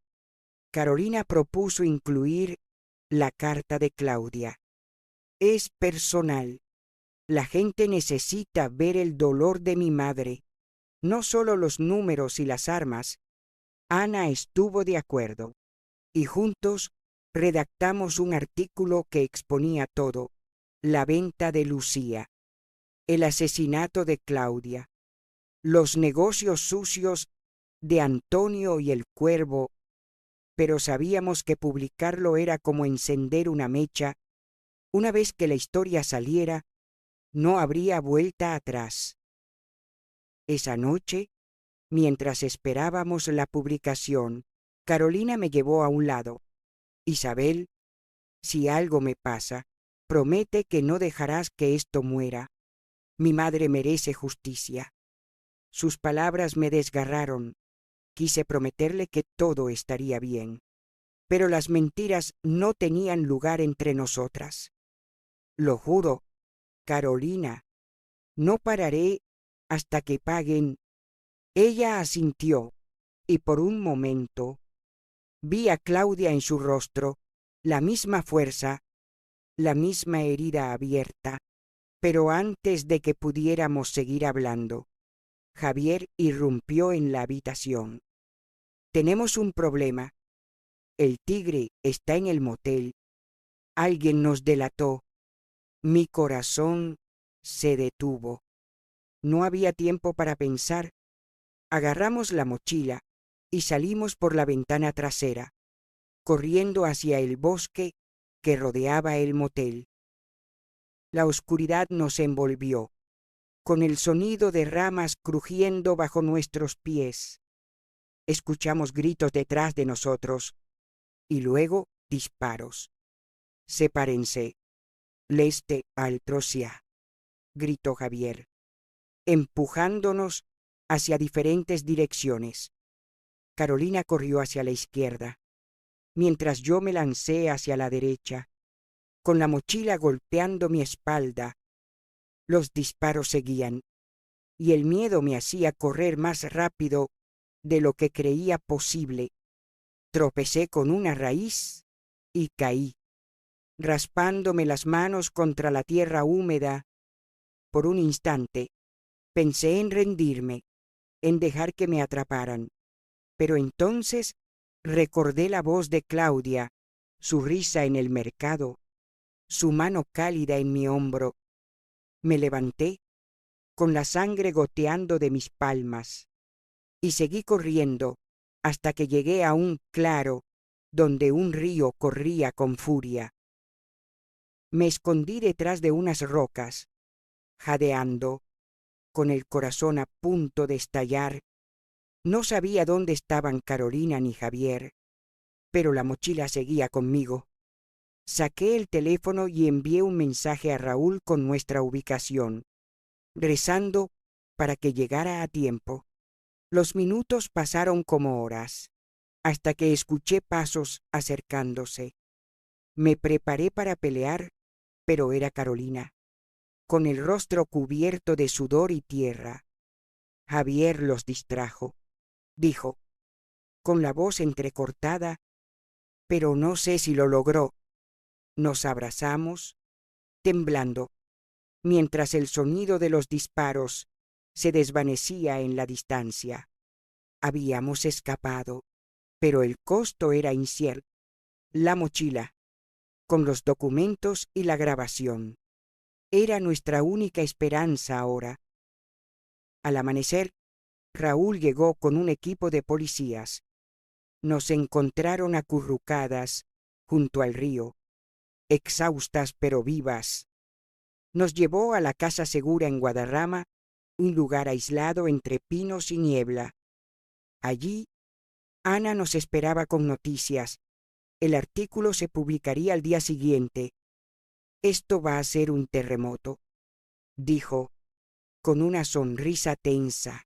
[SPEAKER 1] Carolina propuso incluir la carta de Claudia. «Es personal. La gente necesita ver el dolor de mi madre, no solo los números y las armas». Ana estuvo de acuerdo, y juntos redactamos un artículo que exponía todo: la venta de Lucía, el asesinato de Claudia, los negocios sucios de Antonio y el cuervo. Pero sabíamos que publicarlo era como encender una mecha. Una vez que la historia saliera, no habría vuelta atrás. Esa noche, mientras esperábamos la publicación, Carolina me llevó a un lado. «Isabel, si algo me pasa, promete que no dejarás que esto muera. Mi madre merece justicia». Sus palabras me desgarraron. Quise prometerle que todo estaría bien, pero las mentiras no tenían lugar entre nosotras. «Lo juro, Carolina, no pararé hasta que paguen». Ella asintió, y por un momento vi a Claudia en su rostro, la misma fuerza, la misma herida abierta. Pero antes de que pudiéramos seguir hablando, Javier irrumpió en la habitación. «Tenemos un problema. El tigre está en el motel. Alguien nos delató». Mi corazón se detuvo. No había tiempo para pensar. Agarramos la mochila y salimos por la ventana trasera, corriendo hacia el bosque que rodeaba el motel. La oscuridad nos envolvió, con el sonido de ramas crujiendo bajo nuestros pies. Escuchamos gritos detrás de nosotros y luego disparos. «Sepárense, leste altrosia», gritó Javier, empujándonos hacia diferentes direcciones. Carolina corrió hacia la izquierda, mientras yo me lancé hacia la derecha, con la mochila golpeando mi espalda. Los disparos seguían, y el miedo me hacía correr más rápido de lo que creía posible. Tropecé con una raíz y caí, raspándome las manos contra la tierra húmeda. Por un instante pensé en rendirme, en dejar que me atraparan, pero entonces recordé la voz de Claudia, su risa en el mercado, su mano cálida en mi hombro. Me levanté, con la sangre goteando de mis palmas, y seguí corriendo hasta que llegué a un claro donde un río corría con furia. Me escondí detrás de unas rocas, jadeando, con el corazón a punto de estallar. No sabía dónde estaban Carolina ni Javier, pero la mochila seguía conmigo. Saqué el teléfono y envié un mensaje a Raúl con nuestra ubicación, rezando para que llegara a tiempo. Los minutos pasaron como horas, hasta que escuché pasos acercándose. Me preparé para pelear, pero era Carolina, con el rostro cubierto de sudor y tierra. Javier los distrajo. Dijo, con la voz entrecortada, pero no sé si lo logró. Nos abrazamos, temblando, mientras el sonido de los disparos se desvanecía en la distancia. Habíamos escapado, pero el costo era incierto. La mochila, con los documentos y la grabación, era nuestra única esperanza ahora. Al amanecer, Raúl llegó con un equipo de policías. Nos encontraron acurrucadas junto al río, exhaustas pero vivas. Nos llevó a la casa segura en Guadarrama, un lugar aislado entre pinos y niebla. Allí, Ana nos esperaba con noticias. El artículo se publicaría al día siguiente. «Esto va a ser un terremoto», dijo, con una sonrisa tensa.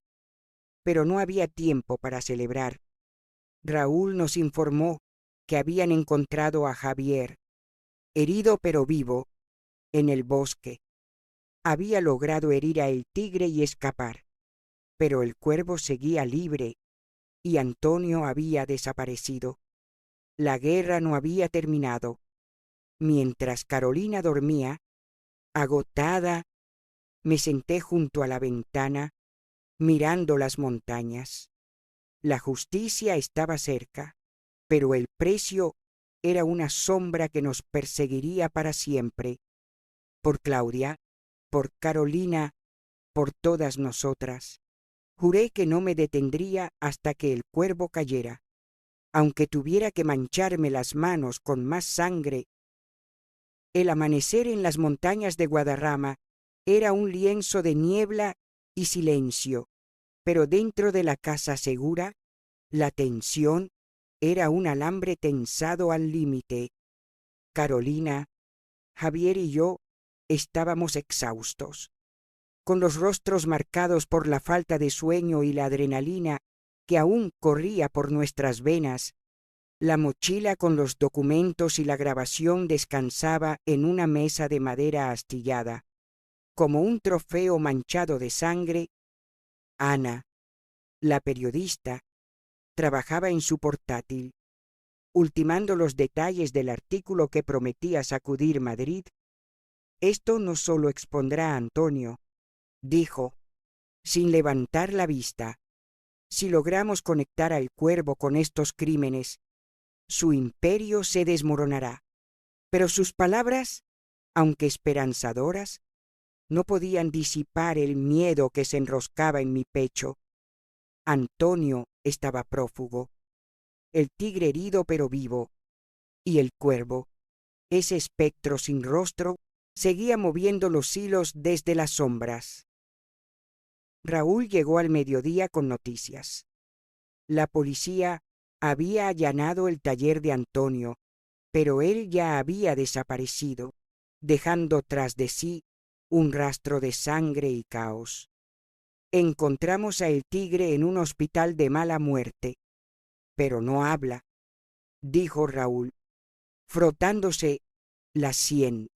[SPEAKER 1] Pero no había tiempo para celebrar. Raúl nos informó que habían encontrado a Javier, herido pero vivo, en el bosque. Había logrado herir a el tigre y escapar, pero el cuervo seguía libre y Antonio había desaparecido. La guerra no había terminado. Mientras Carolina dormía, agotada, me senté junto a la ventana, mirando las montañas. La justicia estaba cerca, pero el precio era una sombra que nos perseguiría para siempre. Por Claudia, por Carolina, por todas nosotras. Juré que no me detendría hasta que el cuervo cayera, aunque tuviera que mancharme las manos con más sangre. El amanecer en las montañas de Guadarrama era un lienzo de niebla y silencio, pero dentro de la casa segura, la tensión era un alambre tensado al límite. Carolina, Javier y yo estábamos exhaustos, con los rostros marcados por la falta de sueño y la adrenalina que aún corría por nuestras venas. La mochila con los documentos y la grabación descansaba en una mesa de madera astillada. Como un trofeo manchado de sangre, Ana, la periodista, trabajaba en su portátil, ultimando los detalles del artículo que prometía sacudir Madrid. «Esto no solo expondrá a Antonio», dijo, sin levantar la vista. «Si logramos conectar al cuervo con estos crímenes, su imperio se desmoronará». Pero sus palabras, aunque esperanzadoras, no podían disipar el miedo que se enroscaba en mi pecho. Antonio estaba prófugo, el tigre herido pero vivo, y el cuervo, Ese espectro sin rostro seguía moviendo los hilos desde las sombras. Raúl llegó al mediodía con noticias. La policía había allanado el taller de Antonio, pero él ya había desaparecido, dejando tras de sí un rastro de sangre y caos. Encontramos a el tigre en un hospital de mala muerte, pero no habla, dijo Raúl, frotándose las sien.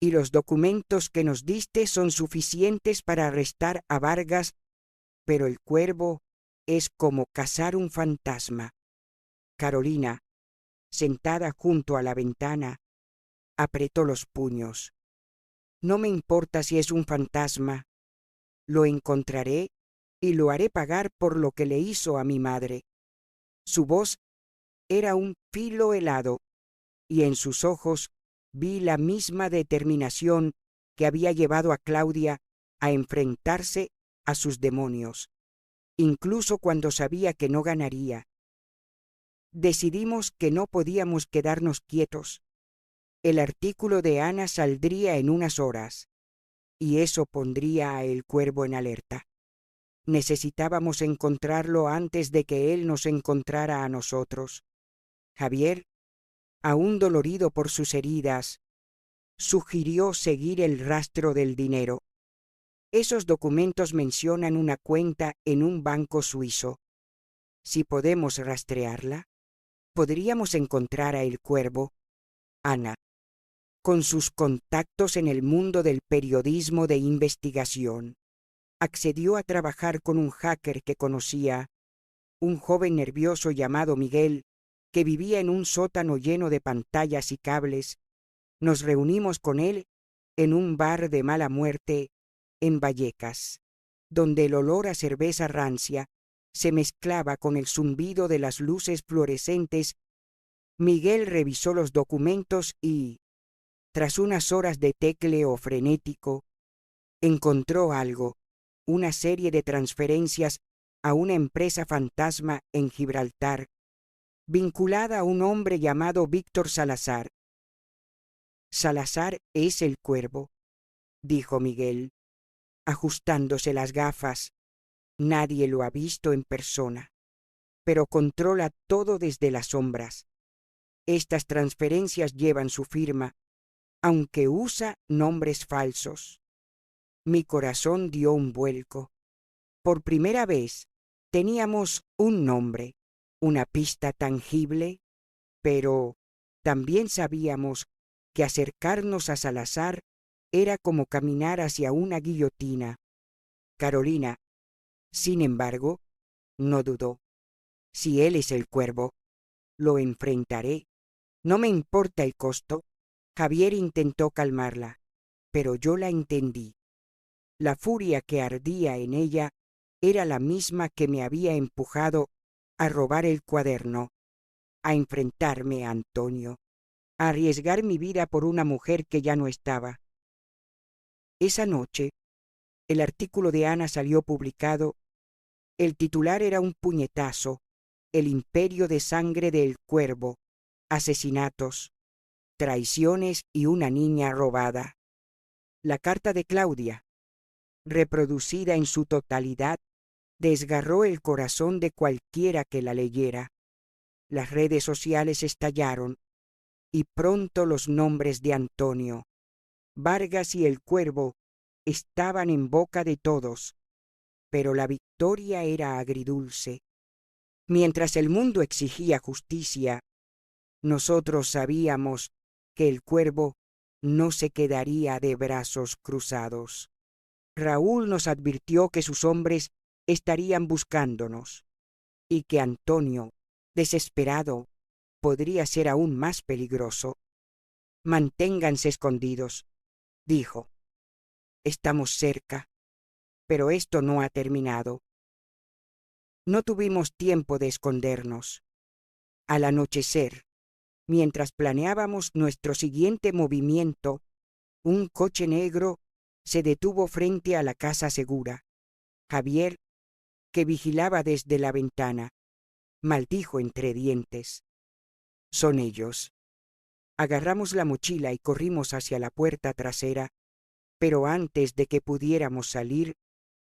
[SPEAKER 1] Y los documentos que nos diste son suficientes para arrestar a Vargas, pero el cuervo es como cazar un fantasma. Carolina, sentada junto a la ventana, apretó los puños. No me importa si es un fantasma. Lo encontraré y lo haré pagar por lo que le hizo a mi madre. Su voz era un filo helado, y en sus ojos vi la misma determinación que había llevado a Claudia a enfrentarse a sus demonios, incluso cuando sabía que no ganaría. Decidimos que no podíamos quedarnos quietos. El artículo de Ana saldría en unas horas, y eso pondría a El Cuervo en alerta. Necesitábamos encontrarlo antes de que él nos encontrara a nosotros. Javier, aún dolorido por sus heridas, sugirió seguir el rastro del dinero. Esos documentos mencionan una cuenta en un banco suizo. Si podemos rastrearla, podríamos encontrar a El Cuervo. Ana, con sus contactos en el mundo del periodismo de investigación, accedió a trabajar con un hacker que conocía, un joven nervioso llamado Miguel, que vivía en un sótano lleno de pantallas y cables. Nos reunimos con él en un bar de mala muerte en Vallecas, donde el olor a cerveza rancia se mezclaba con el zumbido de las luces fluorescentes. Miguel revisó los documentos y, tras unas horas de tecleo frenético, encontró algo, una serie de transferencias a una empresa fantasma en Gibraltar, vinculada a un hombre llamado Víctor Salazar. Salazar es El Cuervo, dijo Miguel, ajustándose las gafas. Nadie lo ha visto en persona, pero controla todo desde las sombras. Estas transferencias llevan su firma, aunque usa nombres falsos. Mi corazón dio un vuelco. Por primera vez teníamos un nombre, una pista tangible, pero también sabíamos que acercarnos a Salazar era como caminar hacia una guillotina. Carolina, sin embargo, no dudó. Si él es El Cuervo, lo enfrentaré. No me importa el costo. Javier intentó calmarla, pero yo la entendí. La furia que ardía en ella era la misma que me había empujado a robar el cuaderno, a enfrentarme a Antonio, a arriesgar mi vida por una mujer que ya no estaba. Esa noche, el artículo de Ana salió publicado. El titular era un puñetazo: El imperio de sangre de El Cuervo, asesinatos, traiciones y una niña robada. La carta de Claudia, reproducida en su totalidad, desgarró el corazón de cualquiera que la leyera. Las redes sociales estallaron, y pronto los nombres de Antonio, Vargas y El Cuervo estaban en boca de todos, pero la victoria era agridulce. Mientras el mundo exigía justicia, nosotros sabíamos que El Cuervo no se quedaría de brazos cruzados. Raúl nos advirtió que sus hombres estarían buscándonos y que Antonio, desesperado, podría ser aún más peligroso. Manténganse escondidos, dijo. Estamos cerca, pero esto no ha terminado. No tuvimos tiempo de escondernos. Al anochecer, mientras planeábamos nuestro siguiente movimiento, un coche negro se detuvo frente a la casa segura. Javier, que vigilaba desde la ventana, maldijo entre dientes. Son ellos. Agarramos la mochila y corrimos hacia la puerta trasera, pero antes de que pudiéramos salir,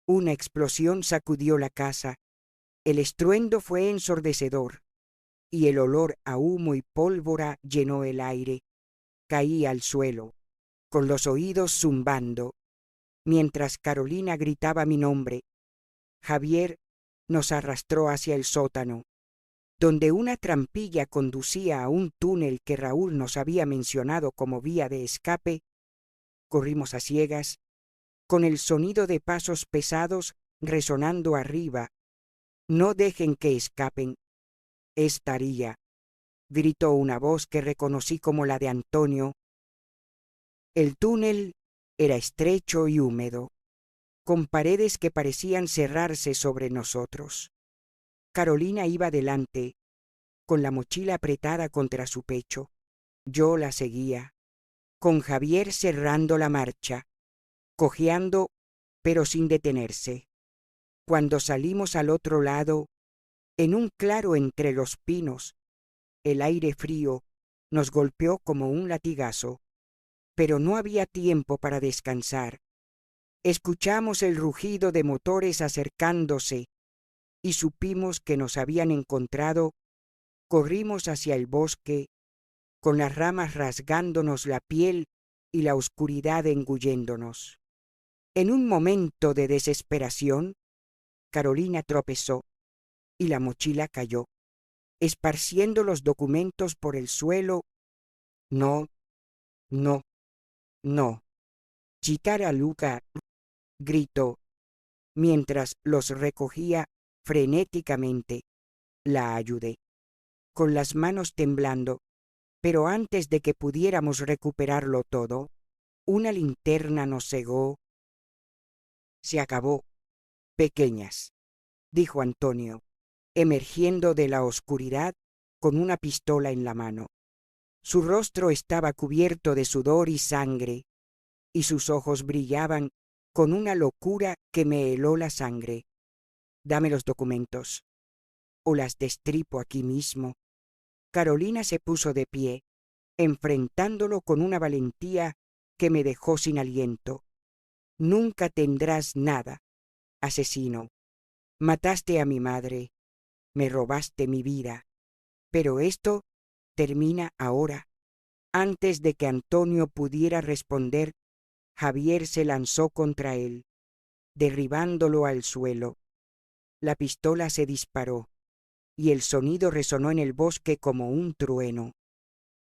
[SPEAKER 1] una explosión sacudió la casa. El estruendo fue ensordecedor, y el olor a humo y pólvora llenó el aire. Caí al suelo, con los oídos zumbando, mientras Carolina gritaba mi nombre. Javier nos arrastró hacia el sótano, donde una trampilla conducía a un túnel que Raúl nos había mencionado como vía de escape. Corrimos a ciegas, con el sonido de pasos pesados resonando arriba. «No dejen que escapen». «Es Taría», gritó una voz que reconocí como la de Antonio. El túnel era estrecho y húmedo, con paredes que parecían cerrarse sobre nosotros. Carolina iba delante, con la mochila apretada contra su pecho. Yo la seguía, con Javier cerrando la marcha, cojeando pero sin detenerse. Cuando salimos al otro lado, en un claro entre los pinos, el aire frío nos golpeó como un latigazo, pero no había tiempo para descansar. Escuchamos el rugido de motores acercándose y supimos que nos habían encontrado. Corrimos hacia el bosque, con las ramas rasgándonos la piel y la oscuridad engulléndonos. En un momento de desesperación, Carolina tropezó y la mochila cayó, esparciendo los documentos por el suelo. «No, no, no. Chitara Luca», gritó, mientras los recogía frenéticamente. La ayudé, con las manos temblando, pero antes de que pudiéramos recuperarlo todo, una linterna nos cegó. «Se acabó, pequeñas», dijo Antonio, emergiendo de la oscuridad con una pistola en la mano. Su rostro estaba cubierto de sudor y sangre, y sus ojos brillaban con una locura que me heló la sangre. «Dame los documentos, o las destripo aquí mismo». Carolina se puso de pie, enfrentándolo con una valentía que me dejó sin aliento. «Nunca tendrás nada, asesino. Mataste a mi madre, me robaste mi vida, pero esto termina ahora». Antes de que Antonio pudiera responder, Javier se lanzó contra él, derribándolo al suelo. La pistola se disparó, y el sonido resonó en el bosque como un trueno.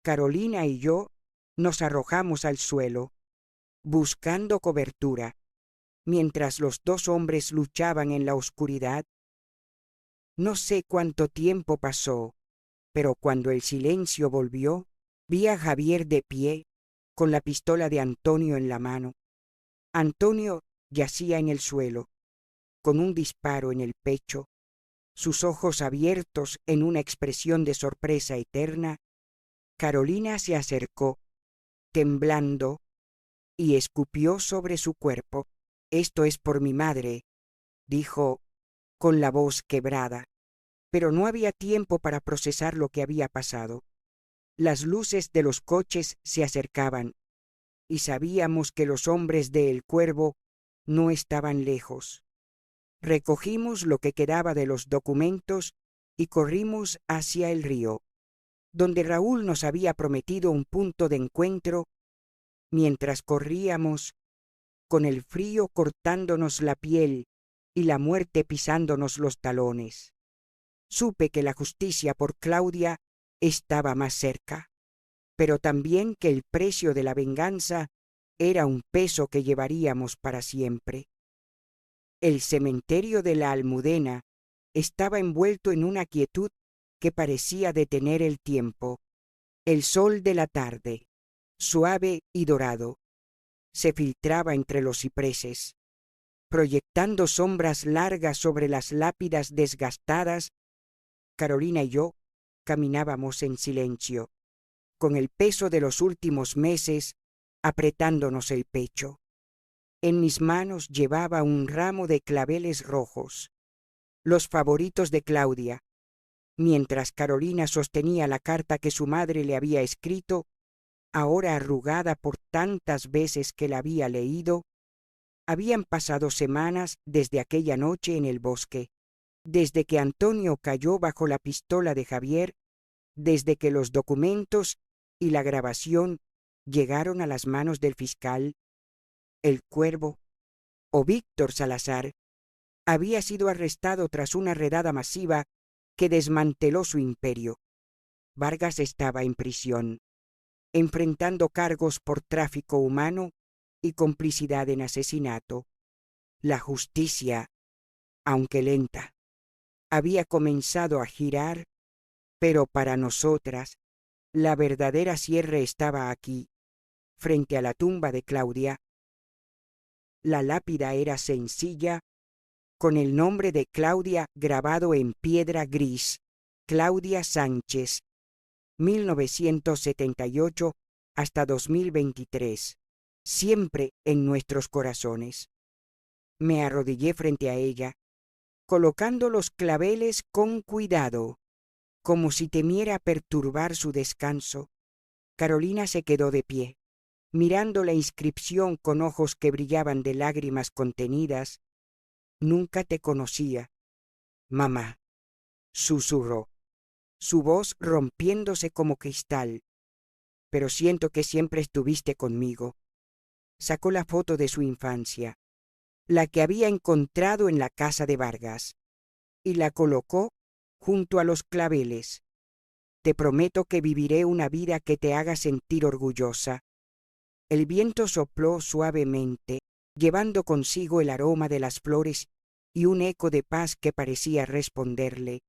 [SPEAKER 1] Carolina y yo nos arrojamos al suelo, buscando cobertura, mientras los dos hombres luchaban en la oscuridad. No sé cuánto tiempo pasó, pero cuando el silencio volvió, vi a Javier de pie, con la pistola de Antonio en la mano. Antonio yacía en el suelo, con un disparo en el pecho, sus ojos abiertos en una expresión de sorpresa eterna. Carolina se acercó, temblando, y escupió sobre su cuerpo. «Esto es por mi madre», dijo con la voz quebrada, pero no había tiempo para procesar lo que había pasado. Las luces de los coches se acercaban, y sabíamos que los hombres de El Cuervo no estaban lejos. Recogimos lo que quedaba de los documentos y corrimos hacia el río, donde Raúl nos había prometido un punto de encuentro. Mientras corríamos, con el frío cortándonos la piel y la muerte pisándonos los talones, supe que la justicia por Claudia estaba más cerca, pero también que el precio de la venganza era un peso que llevaríamos para siempre. El cementerio de la Almudena estaba envuelto en una quietud que parecía detener el tiempo. El sol de la tarde, suave y dorado, se filtraba entre los cipreses, proyectando sombras largas sobre las lápidas desgastadas. Carolina y yo caminábamos en silencio, con el peso de los últimos meses apretándonos el pecho. En mis manos llevaba un ramo de claveles rojos, los favoritos de Claudia, mientras Carolina sostenía la carta que su madre le había escrito ahora arrugada por tantas veces que la había leído. Habían pasado semanas desde aquella noche en el bosque, desde que Antonio cayó bajo la pistola de Javier, desde que los documentos y la grabación llegaron a las manos del fiscal. El Cuervo, o Víctor Salazar, había sido arrestado tras una redada masiva que desmanteló su imperio. Vargas estaba en prisión, enfrentando cargos por tráfico humano y complicidad en asesinato. La justicia, aunque lenta, había comenzado a girar, pero para nosotras, la verdadera cierre estaba aquí, frente a la tumba de Claudia. La lápida era sencilla, con el nombre de Claudia grabado en piedra gris: Claudia Sánchez, 1978 hasta 2023, siempre en nuestros corazones. Me arrodillé frente a ella, colocando los claveles con cuidado, como si temiera perturbar su descanso. Carolina se quedó de pie, mirando la inscripción con ojos que brillaban de lágrimas contenidas. «Nunca te conocía, mamá», susurró, su voz rompiéndose como cristal. «Pero siento que siempre estuviste conmigo». Sacó la foto de su infancia, la que había encontrado en la casa de Vargas, y la colocó junto a los claveles. «Te prometo que viviré una vida que te haga sentir orgullosa». El viento sopló suavemente, llevando consigo el aroma de las flores y un eco de paz que parecía responderle.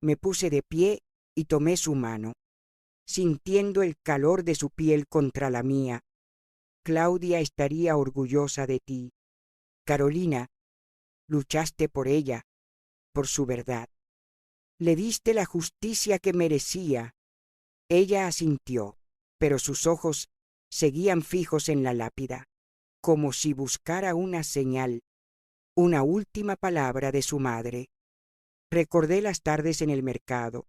[SPEAKER 1] Me puse de pie y tomé su mano, sintiendo el calor de su piel contra la mía. «Claudia estaría orgullosa de ti. Carolina, luchaste por ella, por su verdad. Le diste la justicia que merecía». Ella asintió, pero sus ojos seguían fijos en la lápida, como si buscara una señal, una última palabra de su madre. Recordé las tardes en el mercado,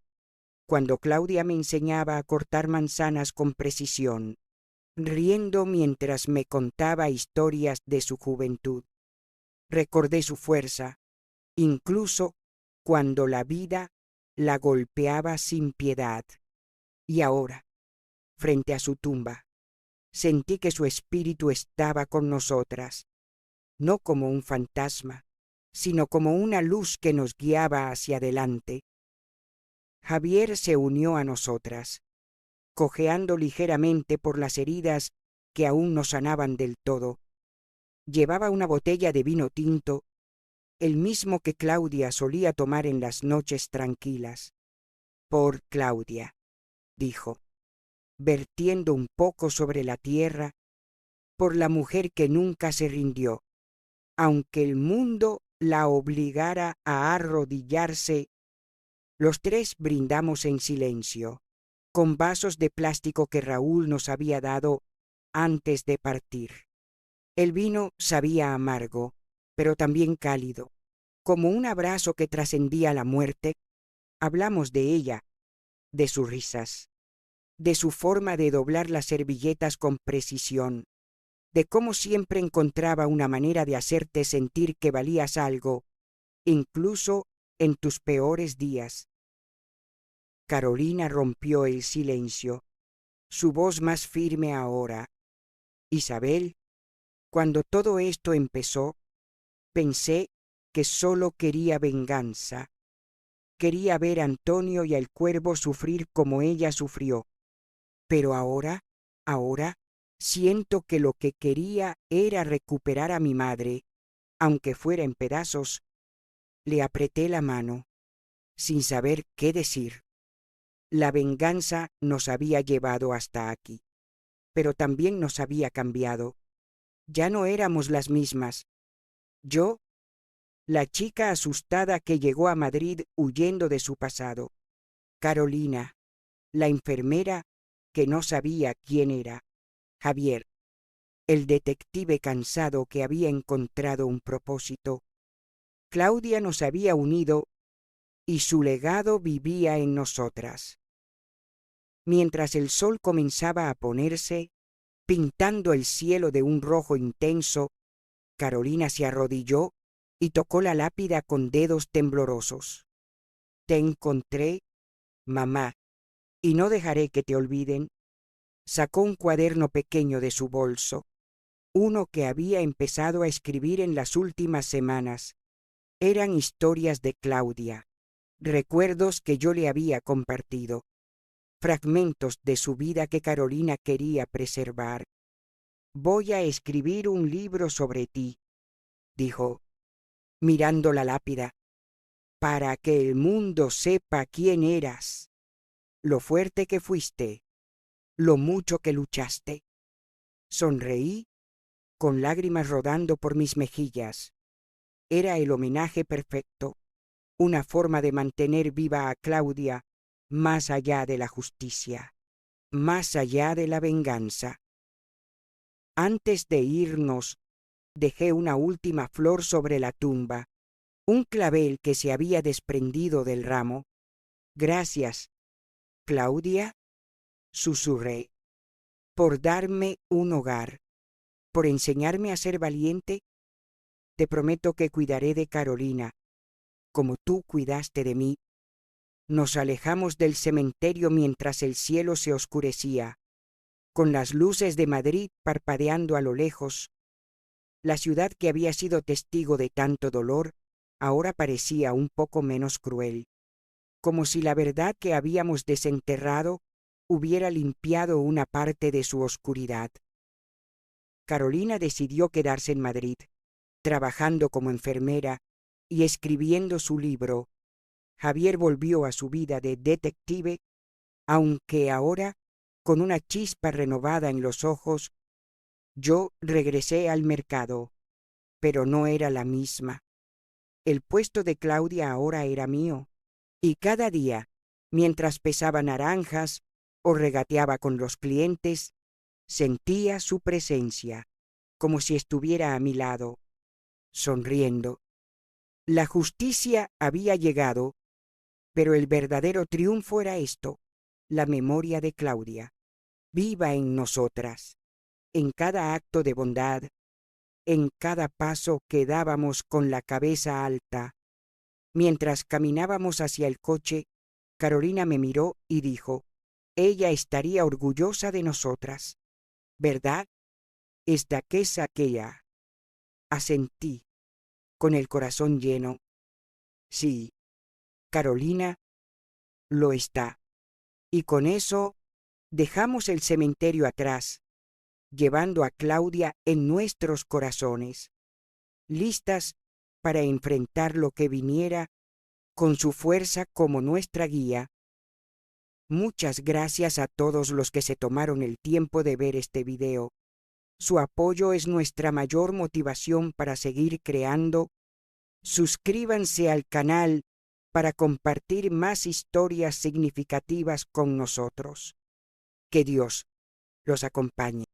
[SPEAKER 1] cuando Claudia me enseñaba a cortar manzanas con precisión, riendo mientras me contaba historias de su juventud. Recordé su fuerza, incluso cuando la vida la golpeaba sin piedad. Y ahora, frente a su tumba, sentí que su espíritu estaba con nosotras, no como un fantasma, sino como una luz que nos guiaba hacia adelante. Javier se unió a nosotras, cojeando ligeramente por las heridas que aún no sanaban del todo. Llevaba una botella de vino tinto, el mismo que Claudia solía tomar en las noches tranquilas. «Por Claudia», dijo, vertiendo un poco sobre la tierra, «por la mujer que nunca se rindió, aunque el mundo la obligara a arrodillarse». Los tres brindamos en silencio, con vasos de plástico que Raúl nos había dado antes de partir. El vino sabía amargo, pero también cálido, como un abrazo que trascendía la muerte. Hablamos de ella, de sus risas, de su forma de doblar las servilletas con precisión, de cómo siempre encontraba una manera de hacerte sentir que valías algo, incluso en tus peores días. Carolina rompió el silencio, su voz más firme ahora. «Isabel, cuando todo esto empezó, pensé que solo quería venganza. Quería ver a Antonio y al Cuervo sufrir como ella sufrió. Pero ahora, siento que lo que quería era recuperar a mi madre, aunque fuera en pedazos». Le apreté la mano, sin saber qué decir. La venganza nos había llevado hasta aquí, pero también nos había cambiado. Ya no éramos las mismas. Yo, la chica asustada que llegó a Madrid huyendo de su pasado. Carolina, la enfermera que no sabía quién era. Javier, el detective cansado que había encontrado un propósito. Claudia nos había unido y su legado vivía en nosotras. Mientras el sol comenzaba a ponerse, pintando el cielo de un rojo intenso, Carolina se arrodilló y tocó la lápida con dedos temblorosos. Te encontré, mamá, y no dejaré que te olviden. Sacó un cuaderno pequeño de su bolso, uno que había empezado a escribir en las últimas semanas. Eran historias de Claudia, recuerdos que yo le había compartido, fragmentos de su vida que Carolina quería preservar. Voy a escribir un libro sobre ti, dijo, mirando la lápida, para que el mundo sepa quién eras, lo fuerte que fuiste, lo mucho que luchaste. Sonreí, con lágrimas rodando por mis mejillas. Era el homenaje perfecto, una forma de mantener viva a Claudia más allá de la justicia, más allá de la venganza. Antes de irnos, dejé una última flor sobre la tumba, un clavel que se había desprendido del ramo. Gracias, Claudia, susurré, por darme un hogar, por enseñarme a ser valiente. Te prometo que cuidaré de Carolina, como tú cuidaste de mí. Nos alejamos del cementerio mientras el cielo se oscurecía, con las luces de Madrid parpadeando a lo lejos. La ciudad que había sido testigo de tanto dolor ahora parecía un poco menos cruel, como si la verdad que habíamos desenterrado hubiera limpiado una parte de su oscuridad. Carolina decidió quedarse en Madrid, trabajando como enfermera y escribiendo su libro. Javier volvió a su vida de detective, aunque ahora, con una chispa renovada en los ojos, yo regresé al mercado, pero no era la misma. El puesto de Claudia ahora era mío, y cada día, mientras pesaba naranjas o regateaba con los clientes, sentía su presencia, como si estuviera a mi lado, sonriendo. La justicia había llegado, pero el verdadero triunfo era esto, la memoria de Claudia, viva en nosotras, en cada acto de bondad, en cada paso que dábamos con la cabeza alta. Mientras caminábamos hacia el coche, Carolina me miró y dijo, ella estaría orgullosa de nosotras, ¿verdad? Esta que saquea. Asentí, con el corazón lleno. Sí, Carolina lo está. Y con eso dejamos el cementerio atrás, llevando a Claudia en nuestros corazones, listas para enfrentar lo que viniera con su fuerza como nuestra guía. Muchas gracias a todos los que se tomaron el tiempo de ver este video. Su apoyo es nuestra mayor motivación para seguir creando. Suscríbanse al canal para compartir más historias significativas con nosotros. Que Dios los acompañe.